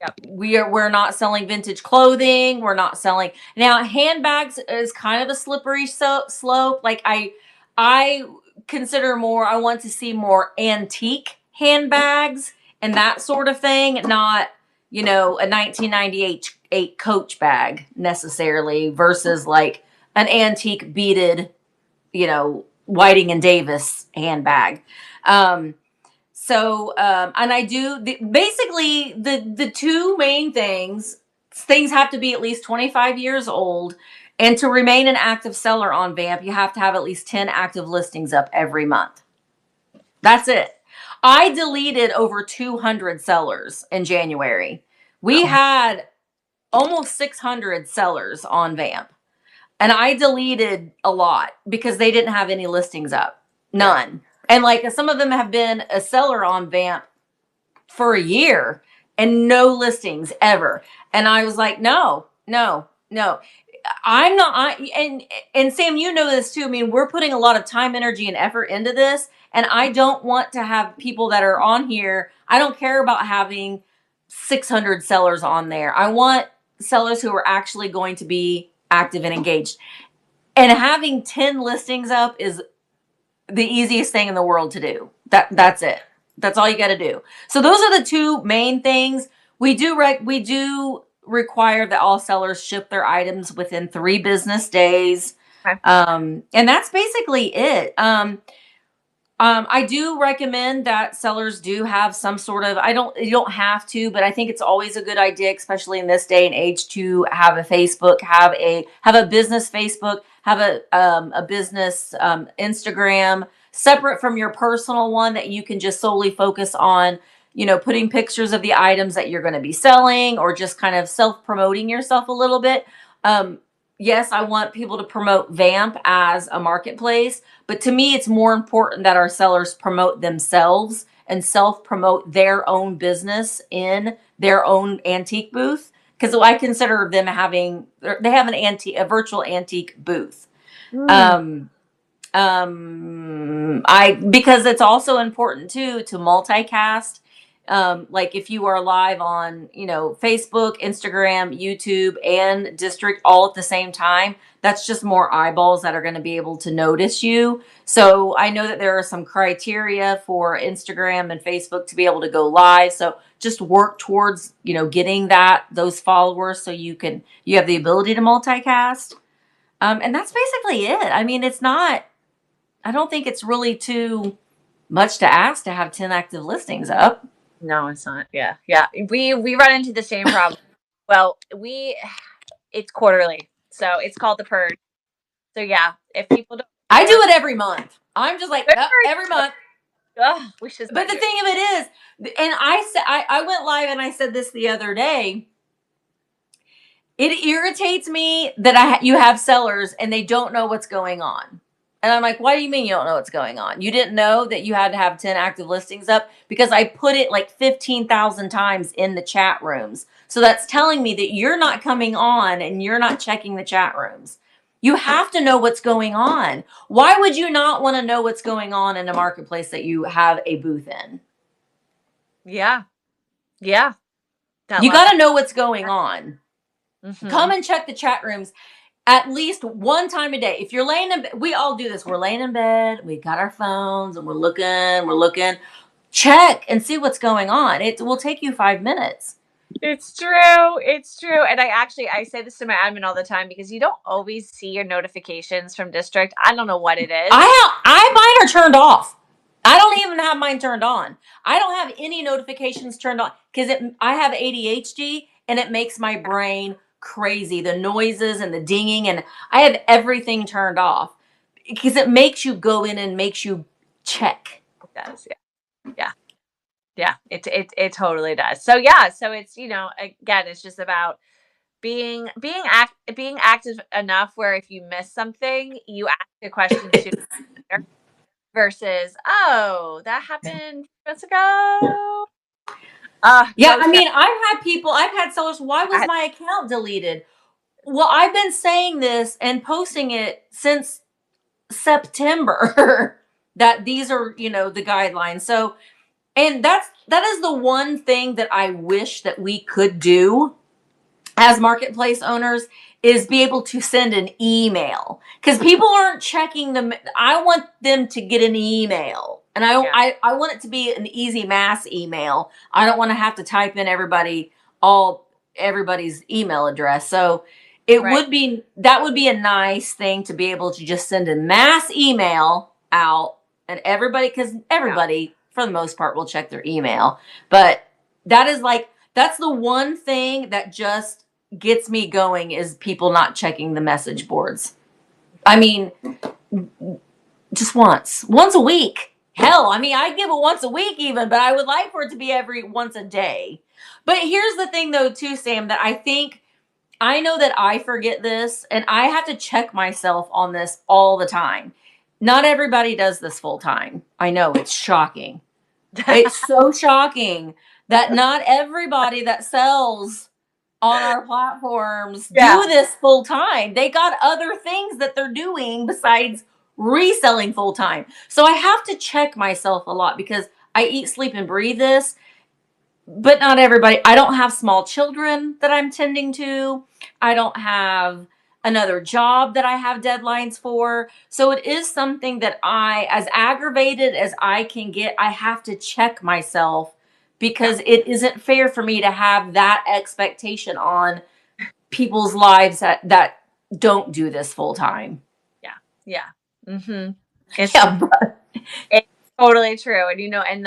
Yep.
we're not selling vintage clothing. We're not selling now handbags is kind of a slippery slope. Like I consider more, I want to see more antique handbags and that sort of thing, not, a 1998 Coach bag necessarily versus like an antique beaded, Whiting and Davis handbag. And I do basically the two main things have to be at least 25 years old. And to remain an active seller on VAMP, you have to have at least 10 active listings up every month. That's it. I deleted over 200 sellers in January. We had almost 600 sellers on VAMP. And I deleted a lot because they didn't have any listings up. None. And like some of them have been a seller on VAMP for a year and no listings ever. And I was like, no. I'm not and Sam, you know this too. I mean, we're putting a lot of time, energy, and effort into this. And I don't want to have people that are on here. I don't care about having 600 sellers on there. I want sellers who are actually going to be active and engaged. And having 10 listings up is the easiest thing in the world to do. That's it. That's all you got to do. So those are the two main things. We do require that all sellers ship their items within 3 business days.
Okay.
And that's basically it. I do recommend that sellers do have some sort of, you don't have to, but I think it's always a good idea, especially in this day and age, to have a Facebook, have a business Facebook, have a business Instagram separate from your personal one that you can just solely focus on, putting pictures of the items that you're going to be selling or just kind of self-promoting yourself a little bit. Yes, I want people to promote VAMP as a marketplace, but to me, it's more important that our sellers promote themselves and self-promote their own business in their own antique booth. Because I consider them they have a virtual antique booth. Because it's also important too to multicast. Like if you are live on, Facebook, Instagram, YouTube, and District all at the same time, that's just more eyeballs that are going to be able to notice you. So I know that there are some criteria for Instagram and Facebook to be able to go live. So just work towards, getting those followers so you have the ability to multicast. And that's basically it. I mean, I don't think it's really too much to ask to have 10 active listings up.
No, it's not. Yeah. We run into the same problem. Well, it's quarterly, so it's called the purge. So yeah, if people don't,
I do it every month. I'm just like every month.
We should.
But the thing of it is, and I went live and I said this the other day. It irritates me that you have sellers and they don't know what's going on. And I'm like, why do you mean you don't know what's going on? You didn't know that you had to have 10 active listings up? Because I put it like 15,000 times in the chat rooms. So that's telling me that you're not coming on and you're not checking the chat rooms. You have to know what's going on. Why would you not want to know what's going on in a marketplace that you have a booth in?
Yeah.
You got to know what's going on.
Mm-hmm.
Come and check the chat rooms at least one time a day. If you're laying in bed, we all do this. We're laying in bed, we got our phones and we're looking. Check and see what's going on. It will take you 5 minutes.
It's true. And I say this to my admin all the time because you don't always see your notifications from District. I don't know what it is.
Mine are turned off. I don't even have mine turned on. I don't have any notifications turned on because I have ADHD and it makes my brain crazy. The noises and the dinging, and I have everything turned off because it makes you go in and makes you check.
It does. Yeah. Yeah, it totally does. So yeah, so it's, again, it's just about being active enough where if you miss something, you ask a question sooner versus, oh, that happened 2 months ago.
Yeah,
Go
I
share.
mean, I've had sellers, why was
that.
my account deleted? Well, I've been saying this and posting it since September that these are, the guidelines. So, and that is the one thing that I wish that we could do as marketplace owners is be able to send an email because people aren't checking them. I want them to get an email, and
Yeah,
I want it to be an easy mass email. I don't want to have to type in everybody's email address. So
right.
that would be a nice thing to be able to just send a mass email out, and everybody, because
Yeah,
everybody for the most part will check their email, but that's the one thing that just gets me going is people not checking the message boards. I mean, just once a week. Hell, I mean, I give it once a week even, but I would like for it to be every once a day. But here's the thing though, too, Sam, that I think I know that I forget this and I have to check myself on this all the time. Not everybody does this full time. I know it's shocking. It's so shocking that not everybody that sells on our platforms do
yeah,
this full time. They got other things that they're doing besides reselling full time. So I have to check myself a lot because I eat, sleep, and breathe this, but not everybody. I don't have small children that I'm tending to. I don't have another job that I have deadlines for. So it is something that as aggravated as I can get, I have to check myself
yeah,
because it isn't fair for me to have that expectation on people's lives that don't do this full time.
yeah, yeah. Mm-hmm. It's
Yeah,
it's totally true, and and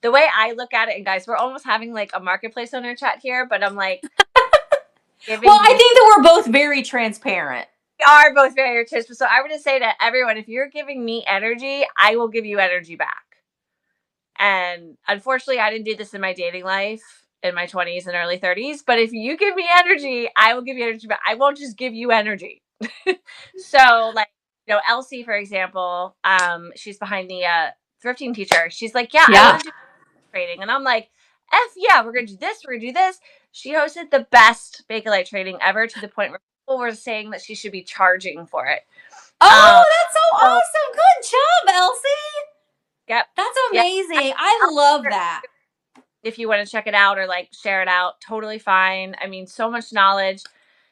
the way I look at it, and guys, we're almost having like a marketplace owner chat here, but I'm like
well,
giving
I
you.
think that we're both very transparent.
We are both very artistic, so I would just say to everyone, if you're giving me energy, I will give you energy back. And unfortunately, I didn't do this in my dating life in my 20s and early 30s. But if you give me energy, I will give you energy back. I won't just give you energy. So, like, Elsie, for example, she's behind the thrifting teacher. She's like, yeah, I want
Yeah.
to do trading. And I'm like, F yeah, we're going to do this. We're going to do this. She hosted the best Bakelite trading ever to the point where people were saying that she should be charging for it. Um,
Oh, that's so
so,
awesome. Good job, Elsie.
yep.
That's
Yeah.
amazing. I love that.
If you want to check it out or like share it out, totally fine. I mean, so much knowledge.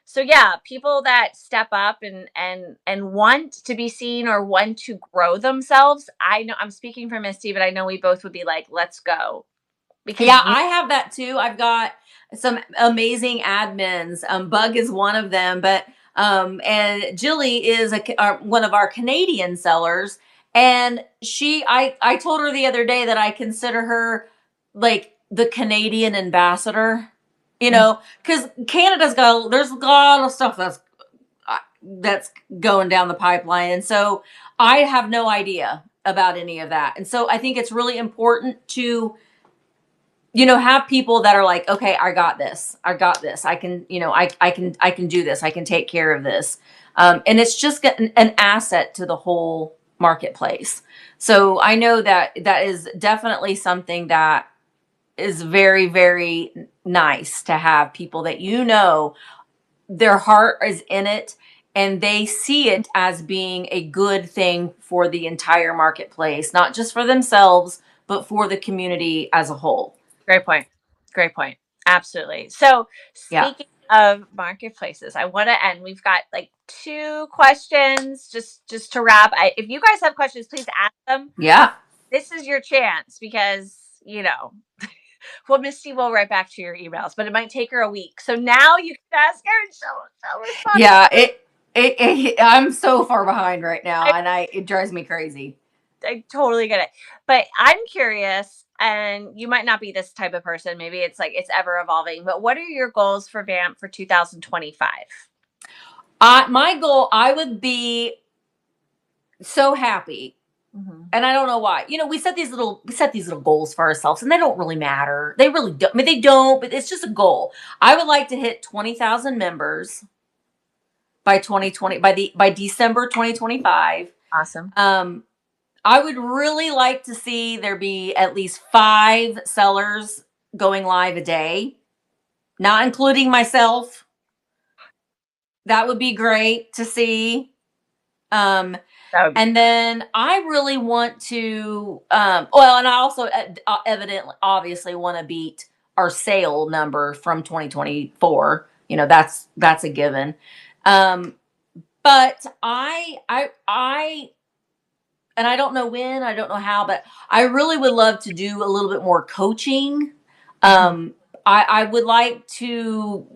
So yeah, people that step up and want to be seen or want to grow themselves. I know I'm speaking for Misty, but I know we both would be like, let's go. Because
Yeah, I have that too. I've got some amazing admins. Bug is one of them, but and Jilly is one of our Canadian sellers. And I told her the other day that I consider her like the Canadian ambassador. Because there's a lot of stuff that's going down the pipeline, and so I have no idea about any of that. And so I think it's really important to have people that are like, okay, I got this, I can, I can do this, I can take care of this. And it's just an asset to the whole marketplace. So I know that that is definitely something that is very, very nice to have people that their heart is in it and they see it as being a good thing for the entire marketplace, not just for themselves but for the community as a whole.
great point. Great point. Absolutely. So
Yeah.
speaking of marketplaces, I want to end. We've got like 2 questions just to wrap. If you guys have questions, please ask them.
Yeah.
This is your chance because well, Misty will write back to your emails, but it might take her a week. So now you can ask her and she'll respond.
Yeah. I'm so far behind right now
I,
and it drives me crazy.
I totally get it. But I'm curious, and you might not be this type of person. Maybe it's like it's ever evolving. But what are your goals for VAMP for 2025?
My goal, I would be so happy And I don't know why. We set these little goals for ourselves, and they don't really matter. They really don't. I mean, they don't, but it's just a goal. I would like to hit 20,000 members by 2020 by December 2025.
Awesome.
I would really like to see there be at least 5 sellers going live a day, not including myself. That would be great to see. And then I really want to, well, and I also evidently, obviously, want to beat our sale number from 2024. That's a given. But and I don't know when, I don't know how, but I really would love to do a little bit more coaching. I would like to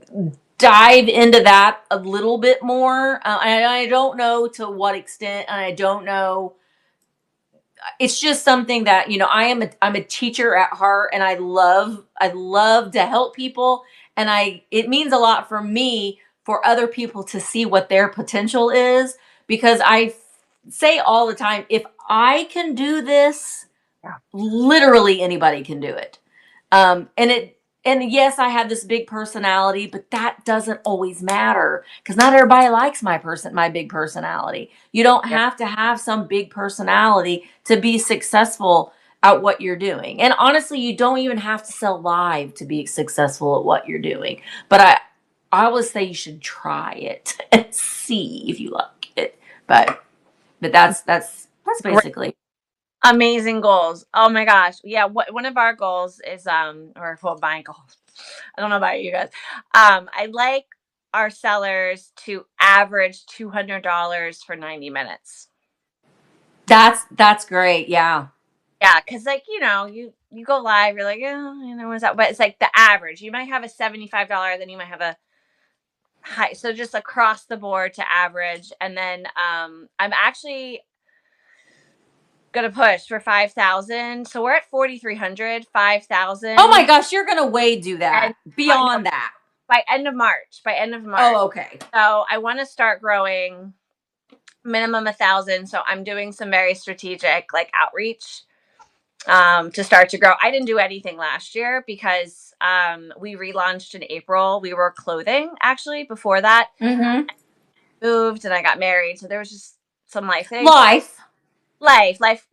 dive into that a little bit more. And I don't know to what extent, and I don't know. It's just something that, I'm a teacher at heart, and I love to help people. And it means a lot for me for other people to see what their potential is, because I say all the time, if I can do this, literally anybody can do it. And yes, I have this big personality, but that doesn't always matter, because not everybody likes my big personality. You don't have to have some big personality to be successful at what you're doing. And honestly, you don't even have to sell live to be successful at what you're doing. But I always say you should try it and see if you like it. But that's basically.
Amazing goals. Oh my gosh. Yeah, one of our goals is or well, my goals. I don't know about you guys. I'd like our sellers to average $200 for 90 minutes.
That's great. Yeah.
Yeah, because like, you go live, you're like, oh, what's that? But it's like the average. You might have a $75, then you might have a high. So just across the board to average. And then I'm actually gonna push for 5,000. So we're at 4,300, 5,000.
Oh my gosh, you're gonna way do that.
And
beyond that.
By end of March.
Oh, okay.
So I want to start growing minimum 1,000. So I'm doing some very strategic like outreach to start to grow. I didn't do anything last year because we relaunched in April. We were clothing actually before that.
Mm-hmm.
Moved and I got married. So there was just some life things. Life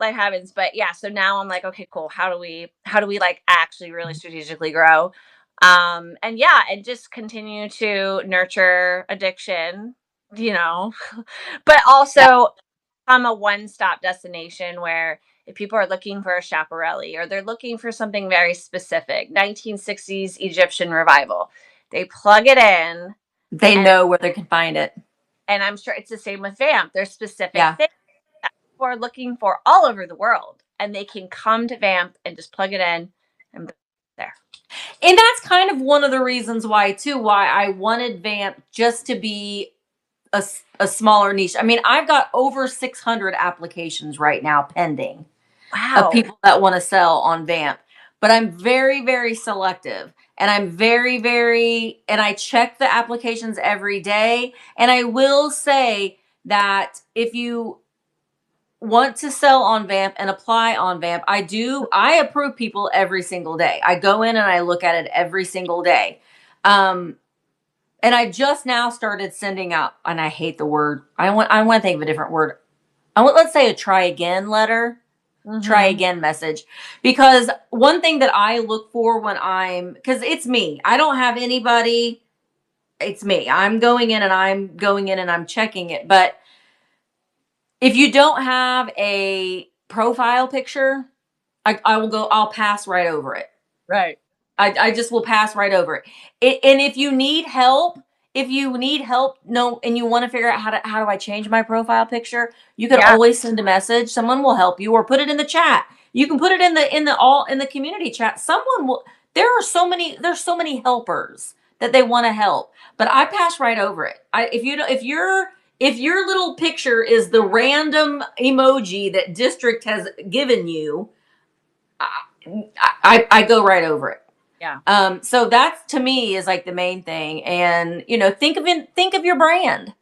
happens. But yeah, so now I'm like, okay, cool. How do we like actually really strategically grow? And yeah, and just continue to nurture addiction, but also I'm a one-stop destination where if people are looking for a chaparelli or they're looking for something very specific, 1960s Egyptian revival, they plug it in.
They know where they can find it.
And I'm sure it's the same with VAMP. There's specific things that people are looking for all over the world, and they can come to VAMP and just plug it in and there.
And that's kind of one of the reasons why I wanted VAMP just to be a smaller niche. I mean, I've got over 600 applications right now pending.
Wow.
Of people that want to sell on VAMP. But I'm very, very selective. And I'm very, very, and I check the applications every day. And I will say that if you want to sell on VAMP and apply on VAMP, I approve people every single day. I go in and I look at it every single day. And I just now started sending out, and I hate the word. I want to think of a different word. Let's say a try again letter. Mm-hmm. Try again message. Because one thing that I look for because it's me. I don't have anybody. It's me. I'm going in and I'm checking it. But if you don't have a profile picture, I'll pass right over it.
Right.
I just will pass right over it. And if you need help, and you want to figure out how do I change my profile picture, you can always send a message. Someone will help you, or put it in the chat. You can put it in the community chat. Someone will. There's so many helpers that they want to help, but I pass right over it. If your little picture is the random emoji that district has given you, I go right over it.
Yeah.
So that's, to me, is like the main thing. And think of your brand.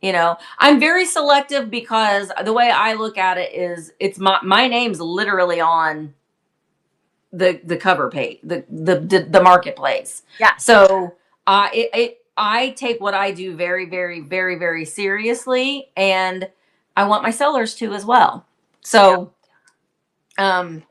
I'm very selective because the way I look at it is it's my name's literally on the cover page, the marketplace.
Yeah.
So I take what I do very, very, very, very seriously, and I want my sellers to as well. So um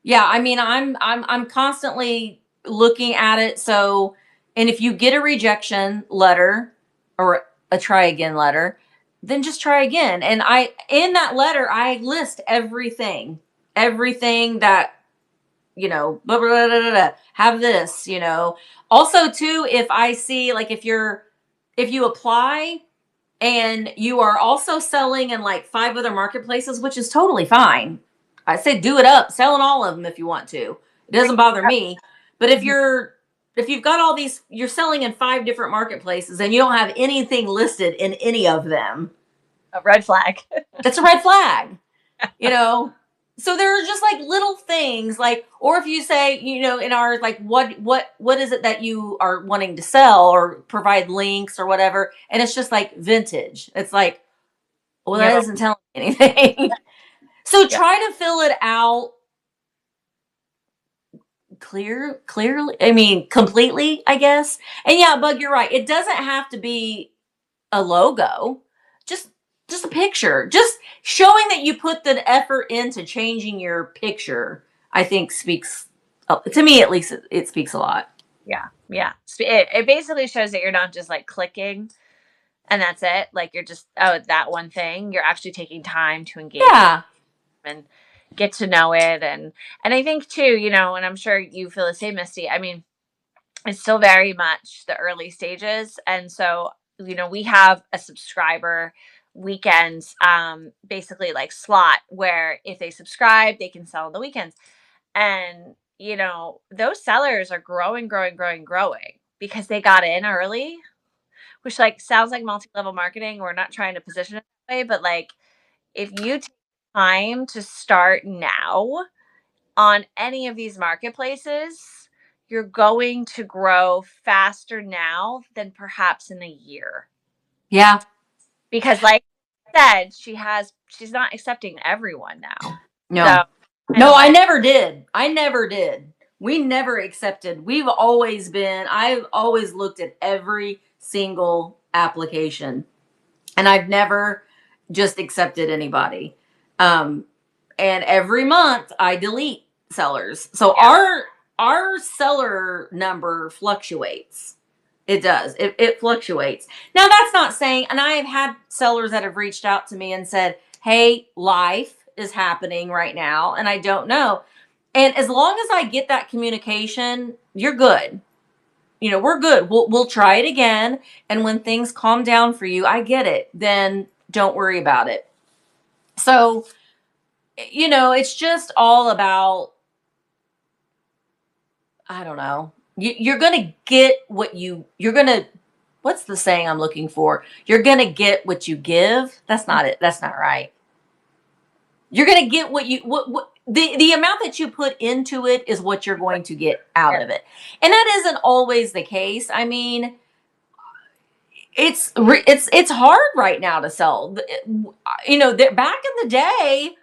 yeah, I mean, I'm constantly looking at it. So, and if you get a rejection letter or a try again letter, then just try again. And I in that letter I list everything that blah, blah, blah, blah, blah, blah, have this. Also, too, if I see like if you apply and you are also selling in like 5 other marketplaces, which is totally fine. I say do it up, sell in all of them if you want to. It doesn't bother me. But if you've got all these, you're selling in 5 different marketplaces and you don't have anything listed in any of them,
A red flag.
that's a red flag. you know so there are just like little things like, or if you say, in our like what is it that you are wanting to sell or provide links or whatever, and it's just like vintage. It's like, well, that
Yeah.
isn't telling me anything. So
Yeah.
try to fill it out clearly, I mean completely, I guess. And yeah, Bug, you're right, it doesn't have to be a logo, just a picture, just showing that you put the effort into changing your picture. I think speaks, to me at least, it speaks a lot.
Yeah. Yeah. It basically shows that you're not just like clicking and that's it. Like you're just, oh, that one thing. You're actually taking time to engage with
Yeah.
them and get to know it. And I think too, and I'm sure you feel the same, Misty. I mean, it's still very much the early stages. And so, we have a subscriber weekend, basically like slot where if they subscribe, they can sell on the weekends. And, those sellers are growing, growing, growing, growing because they got in early, which like sounds like multi-level marketing. We're not trying to position it that way, but like if you take time to start now on any of these marketplaces, you're going to grow faster now than perhaps in a year.
Yeah.
Because like I said, she's not accepting everyone now.
No.
So
No, I never did. We never accepted. I've always looked at every single application, and I've never just accepted anybody. And every month I delete sellers. So our seller number fluctuates. It does. It fluctuates. Now that's not saying, and I have had sellers that have reached out to me and said, "Hey, life is happening right now and I don't know." And as long as I get that communication, you're good. We're good. We'll try it again, and when things calm down for you, I get it. Then don't worry about it. So, it's just all about, I don't know. You're gonna get you're gonna. What's the saying I'm looking for? You're gonna get what you give. That's not it. That's not right. You're gonna get what the amount that you put into it is what you're going to get out of it, and that isn't always the case. I mean, it's hard right now to sell. Back in the day,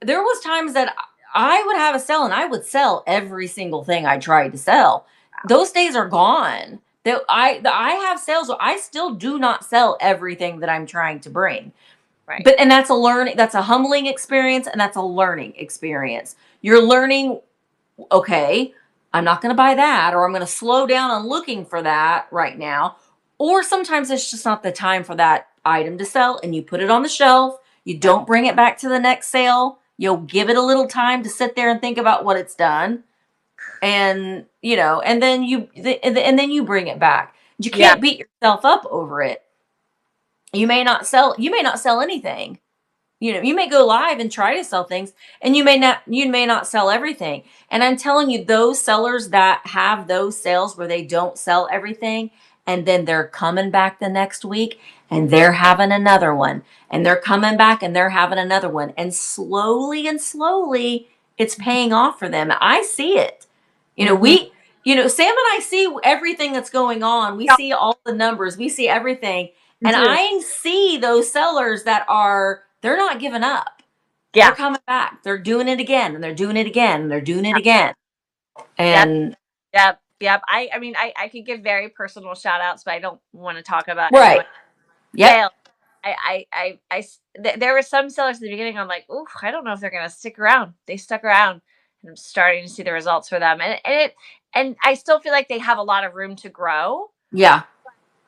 there was times that I would have a sell and I would sell every single thing I tried to sell. Those days are gone. I have sales, so I still do not sell everything that I'm trying to bring.
Right.
And that's a humbling experience, and that's a learning experience. You're learning, okay, I'm not going to buy that, or I'm going to slow down on looking for that right now. Or sometimes it's just not the time for that item to sell, and you put it on the shelf. You don't bring it back to the next sale. You'll give it a little time to sit there and think about what it's done. And, and then you bring it back. You can't beat yourself up over it. You may not sell anything. You may go live and try to sell things, and you may not sell everything. And I'm telling you, those sellers that have those sales where they don't sell everything, and then they're coming back the next week and they're having another one, and they're coming back and they're having another one, and slowly it's paying off for them. I see it. Sam and I see everything that's going on. We see all the numbers, we see everything. And I see those sellers that they're not giving up.
Yeah.
They're coming back. They're doing it again and they're doing it again and they're doing it again.
Yep.
And
Yep. I mean, I could give very personal shout outs, but I don't want to talk about
right.
anyone.
Yep.
Sales. There were some sellers at the beginning. I'm like, ooh, I don't know if they're going to stick around. They stuck around, and I'm starting to see the results for them. And I still feel like they have a lot of room to grow.
Yeah.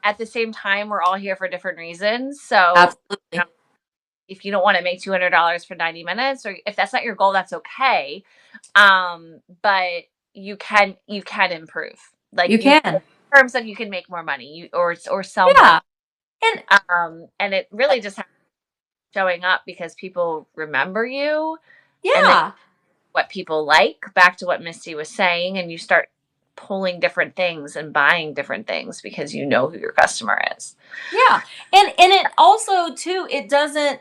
At the same time, we're all here for different reasons. So
Absolutely.
if you don't want to make $200 for 90 minutes, or if that's not your goal, that's okay. But you can improve. Like
you can.
In terms of you can make more money, or sell
Yeah.
more. And it really just has showing up because people remember you.
Yeah.
And what people like, back to what Misty was saying, and you start pulling different things and buying different things because you know who your customer is.
Yeah. And it also too, it doesn't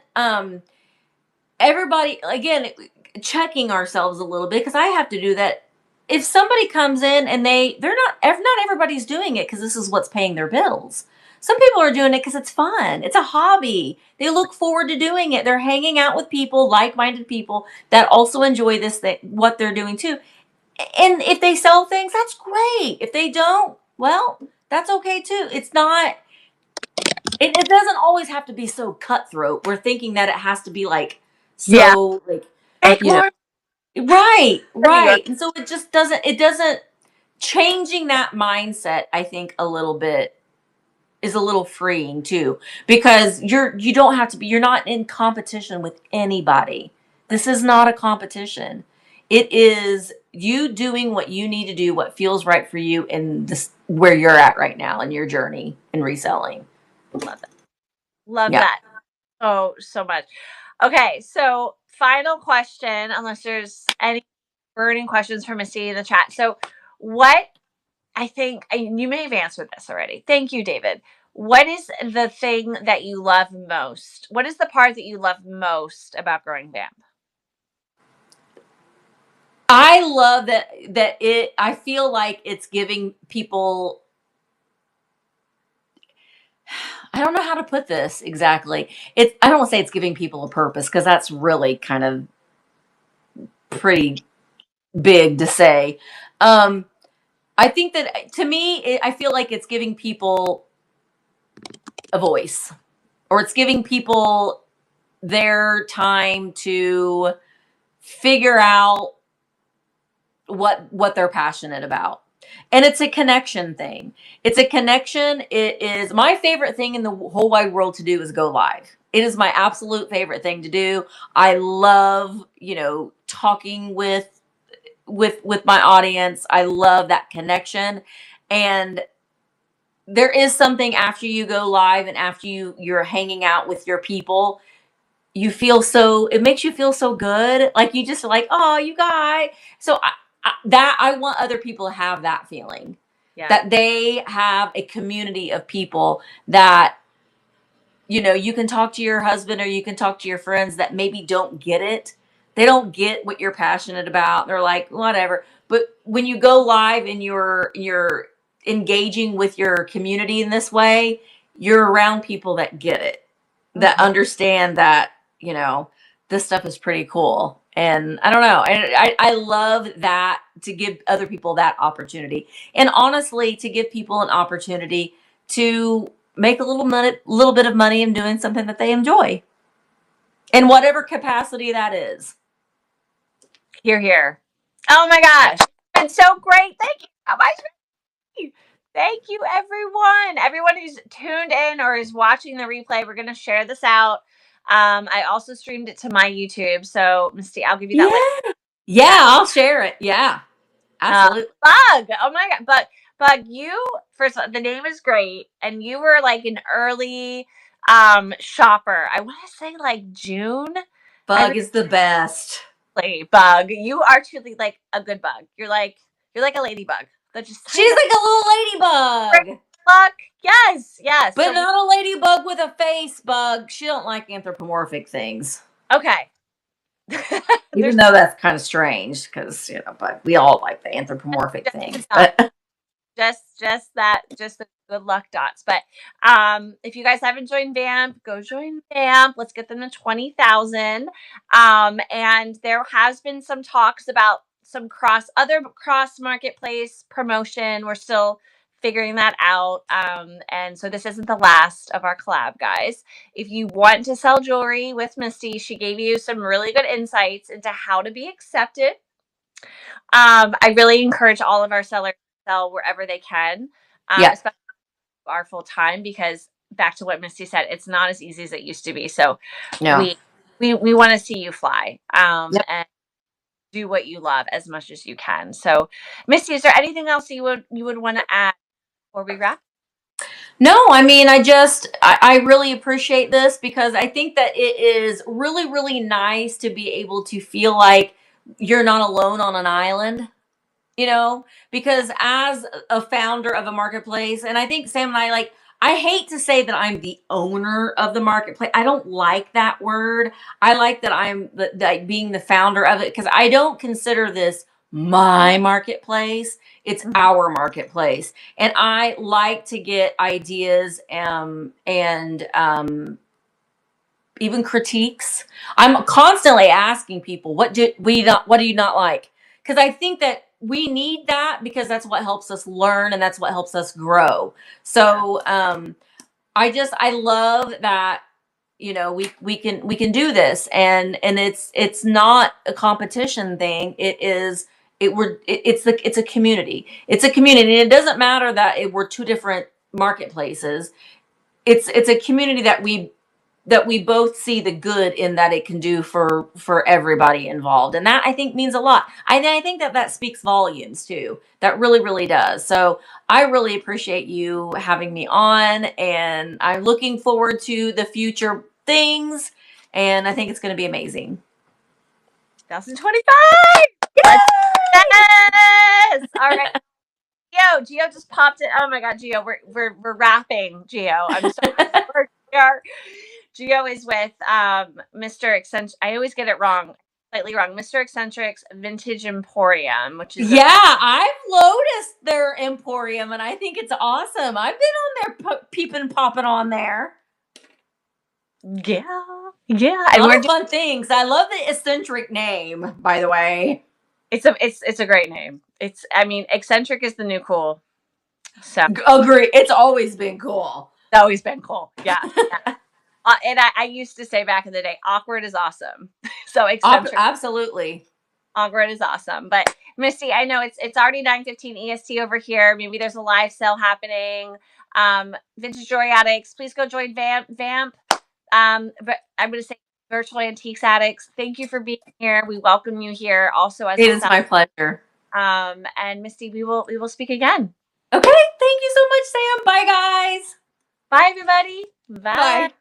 everybody, again, checking ourselves a little bit, because I have to do that. If somebody comes in and they're not everybody's doing it because this is what's paying their bills. Some people are doing it because it's fun. It's a hobby. They look forward to doing it. They're hanging out with people, like-minded people that also enjoy this thing, what they're doing too. And if they sell things, that's great. If they don't, well, that's okay too. It's not. It doesn't always have to be so cutthroat. We're thinking that it has to be like so like
Make more.
right. And so it just doesn't changing that mindset, I think, a little bit is a little freeing too, because you don't have to be, you're not in competition with anybody. This is not a competition. It is you doing what you need to do, what feels right for you in this where you're at right now in your journey in reselling.
Love that. Love that. Oh, so much. Okay, so final question, unless there's any burning questions for Misty in the chat. So what, I think you may have answered this already. Thank you, David. What is the thing that you love most? What is the part that you love most about growing VAMP?
I love that I feel like it's giving people, I don't know how to put this exactly. I don't want to say it's giving people a purpose, because that's really kind of pretty big to say. I think that to me, I feel like it's giving people a voice, or it's giving people their time to figure out what they're passionate about. And it's a connection thing. It's a connection. It is my favorite thing in the whole wide world to do is go live. It is my absolute favorite thing to do. I love, talking with my audience. I love that connection. And there is something after you go live and after you're hanging out with your people, it makes you feel so good. Like you just like, oh, you guys. So I want other people to have that feeling, that they have a community of people that, you can talk to your husband or you can talk to your friends that maybe don't get it. They don't get what you're passionate about. They're like, whatever. But when you go live and you're engaging with your community in this way, you're around people that get it, that understand that, this stuff is pretty cool. And I don't know. I love that, to give other people that opportunity. And honestly, to give people an opportunity to make a little bit of money in doing something that they enjoy, in whatever capacity that is.
Hear, hear. Oh my gosh. It's so great. Thank you so much. Thank you, everyone. Everyone who's tuned in or is watching the replay, we're going to share this out. I also streamed it to my YouTube. So, Misty, I'll give you that link.
Yeah, I'll share it. Yeah, absolutely.
Bug. Oh my God. Bug, you, first of all, the name is great. And you were like an early shopper. I want to say like June.
Bug is the best.
Bug. You are truly like a good bug. You're like a ladybug.
She's like a little ladybug.
Luck. Yes.
But so, not a ladybug with a face bug. She don't like anthropomorphic things.
Okay.
Even though that's kind of strange, because but we all like the anthropomorphic things. But
just the good luck dots. But if you guys haven't joined VAMP, go join VAMP. Let's get them to 20,000. And there has been some talks about some other cross marketplace promotion. We're still figuring that out. And so this isn't the last of our collab, guys. If you want to sell jewelry with Misty, she gave you some really good insights into how to be accepted. I really encourage all of our sellers to sell wherever they can, especially our full time, because back to what Misty said, it's not as easy as it used to be. So we want to see you fly and do what you love as much as you can. So Misty, is there anything else you would want to add before we wrap?
No, I mean, I really appreciate this because I think that it is really, really nice to be able to feel like you're not alone on an island, because as a founder of a marketplace, and I think Sam and I hate to say that I'm the owner of the marketplace. I don't like that word. I like that I'm being the founder of it, because I don't consider this my marketplace. It's our marketplace. And I like to get ideas and even critiques. I'm constantly asking people, what do you not like? Because I think that we need that, because that's what helps us learn and that's what helps us grow. So I love that, we can do this, and it's not a competition thing. It's a community. It's a community. And it doesn't matter that we're two different marketplaces. It's a community that we both see the good in that it can do for everybody involved. And that, I think, means a lot. I think that speaks volumes too. That really, really does. So I really appreciate you having me on, and I'm looking forward to the future things. And I think it's going to be amazing.
2025. Yes. All right. Gio just popped it. Oh my God, Gio, we're wrapping. Gio, I'm so Gio is with Mr. Eccentric. I always get it wrong, slightly wrong. Mr. Eccentric's Vintage Emporium, which is
I've noticed their Emporium, and I think it's awesome. I've been on there peeping, popping on there.
Yeah.
A lot of fun things. I love the Eccentric name, by the way.
It's a great name. Eccentric is the new cool. So
agree. It's always been cool.
It's always been cool. Yeah. And I used to say back in the day, awkward is awesome. So eccentric,
absolutely.
Awkward is awesome. But Misty, I know it's already 9:15 EST over here. Maybe there's a live sale happening. Vintage Jewelry Addicts, please go join VAMP. But I'm going to say Virtual Antiques Addicts, thank you for being here. We welcome you here. Also, as
it is my pleasure.
And Misty, we will speak again.
Okay, thank you so much, Sam. Bye, guys.
Bye, everybody. Bye.